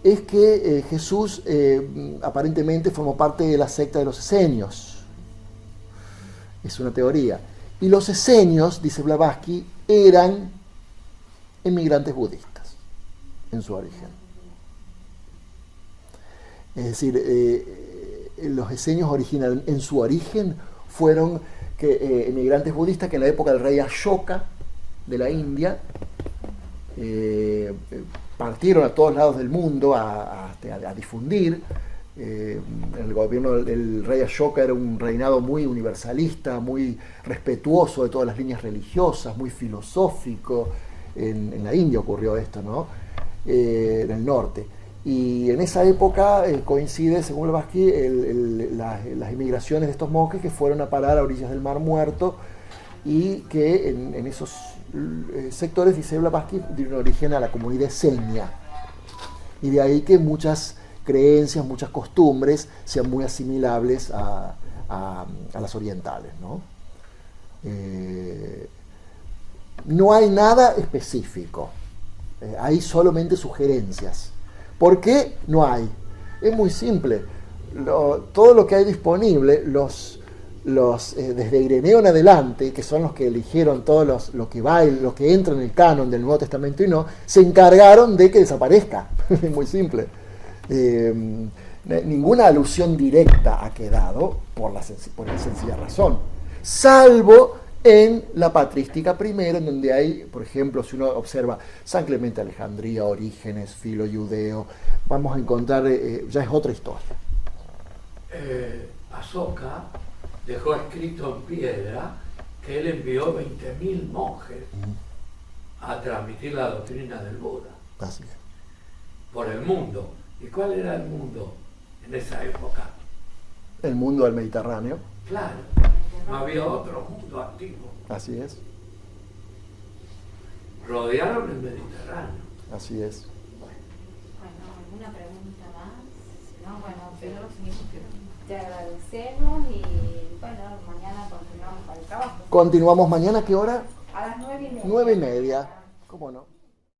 es que Jesús aparentemente formó parte de la secta de los esenios. Es una teoría. Y los esenios, dice Blavatsky, eran emigrantes budistas en su origen. Es decir, los esenios original, en su origen fueron emigrantes budistas que en la época del rey Ashoka de la India partieron a todos lados del mundo a difundir. El gobierno del rey Ashoka era un reinado muy universalista, muy respetuoso de todas las líneas religiosas, muy filosófico. En la India ocurrió esto, ¿no? En el norte. Y en esa época coincide, según Blavatsky, las emigraciones de estos monjes que fueron a parar a orillas del Mar Muerto y que en esos sectores, dice Blavatsky, dieron origen a la comunidad esenia. Y de ahí que muchas creencias, muchas costumbres sean muy asimilables a las orientales, ¿no? No hay nada específico, hay solamente sugerencias. ¿Por qué no hay? Es muy simple. Todo lo que hay disponible, desde Ireneo en adelante, que son los que eligieron todos lo que entra en el canon del Nuevo Testamento y no, se encargaron de que desaparezca. Es muy simple. Ninguna alusión directa ha quedado por la sencilla razón, salvo en la patrística primera, en donde hay, por ejemplo, si uno observa San Clemente de Alejandría, Orígenes, Filo Judeo, vamos a encontrar, ya es otra historia. Ashoka dejó escrito en piedra que él envió 20.000 monjes a transmitir la doctrina del Buda. Así es. Por el mundo. ¿Y cuál era el mundo en esa época? El mundo del Mediterráneo. Claro, no había otro mundo activo. Así es. Rodearon el Mediterráneo. Así es. Bueno, ¿alguna pregunta más? Si no, bueno, pero te agradecemos y bueno, mañana continuamos con el trabajo. Continuamos mañana, ¿a qué hora? A las 9:30. 9:30. ¿Cómo no?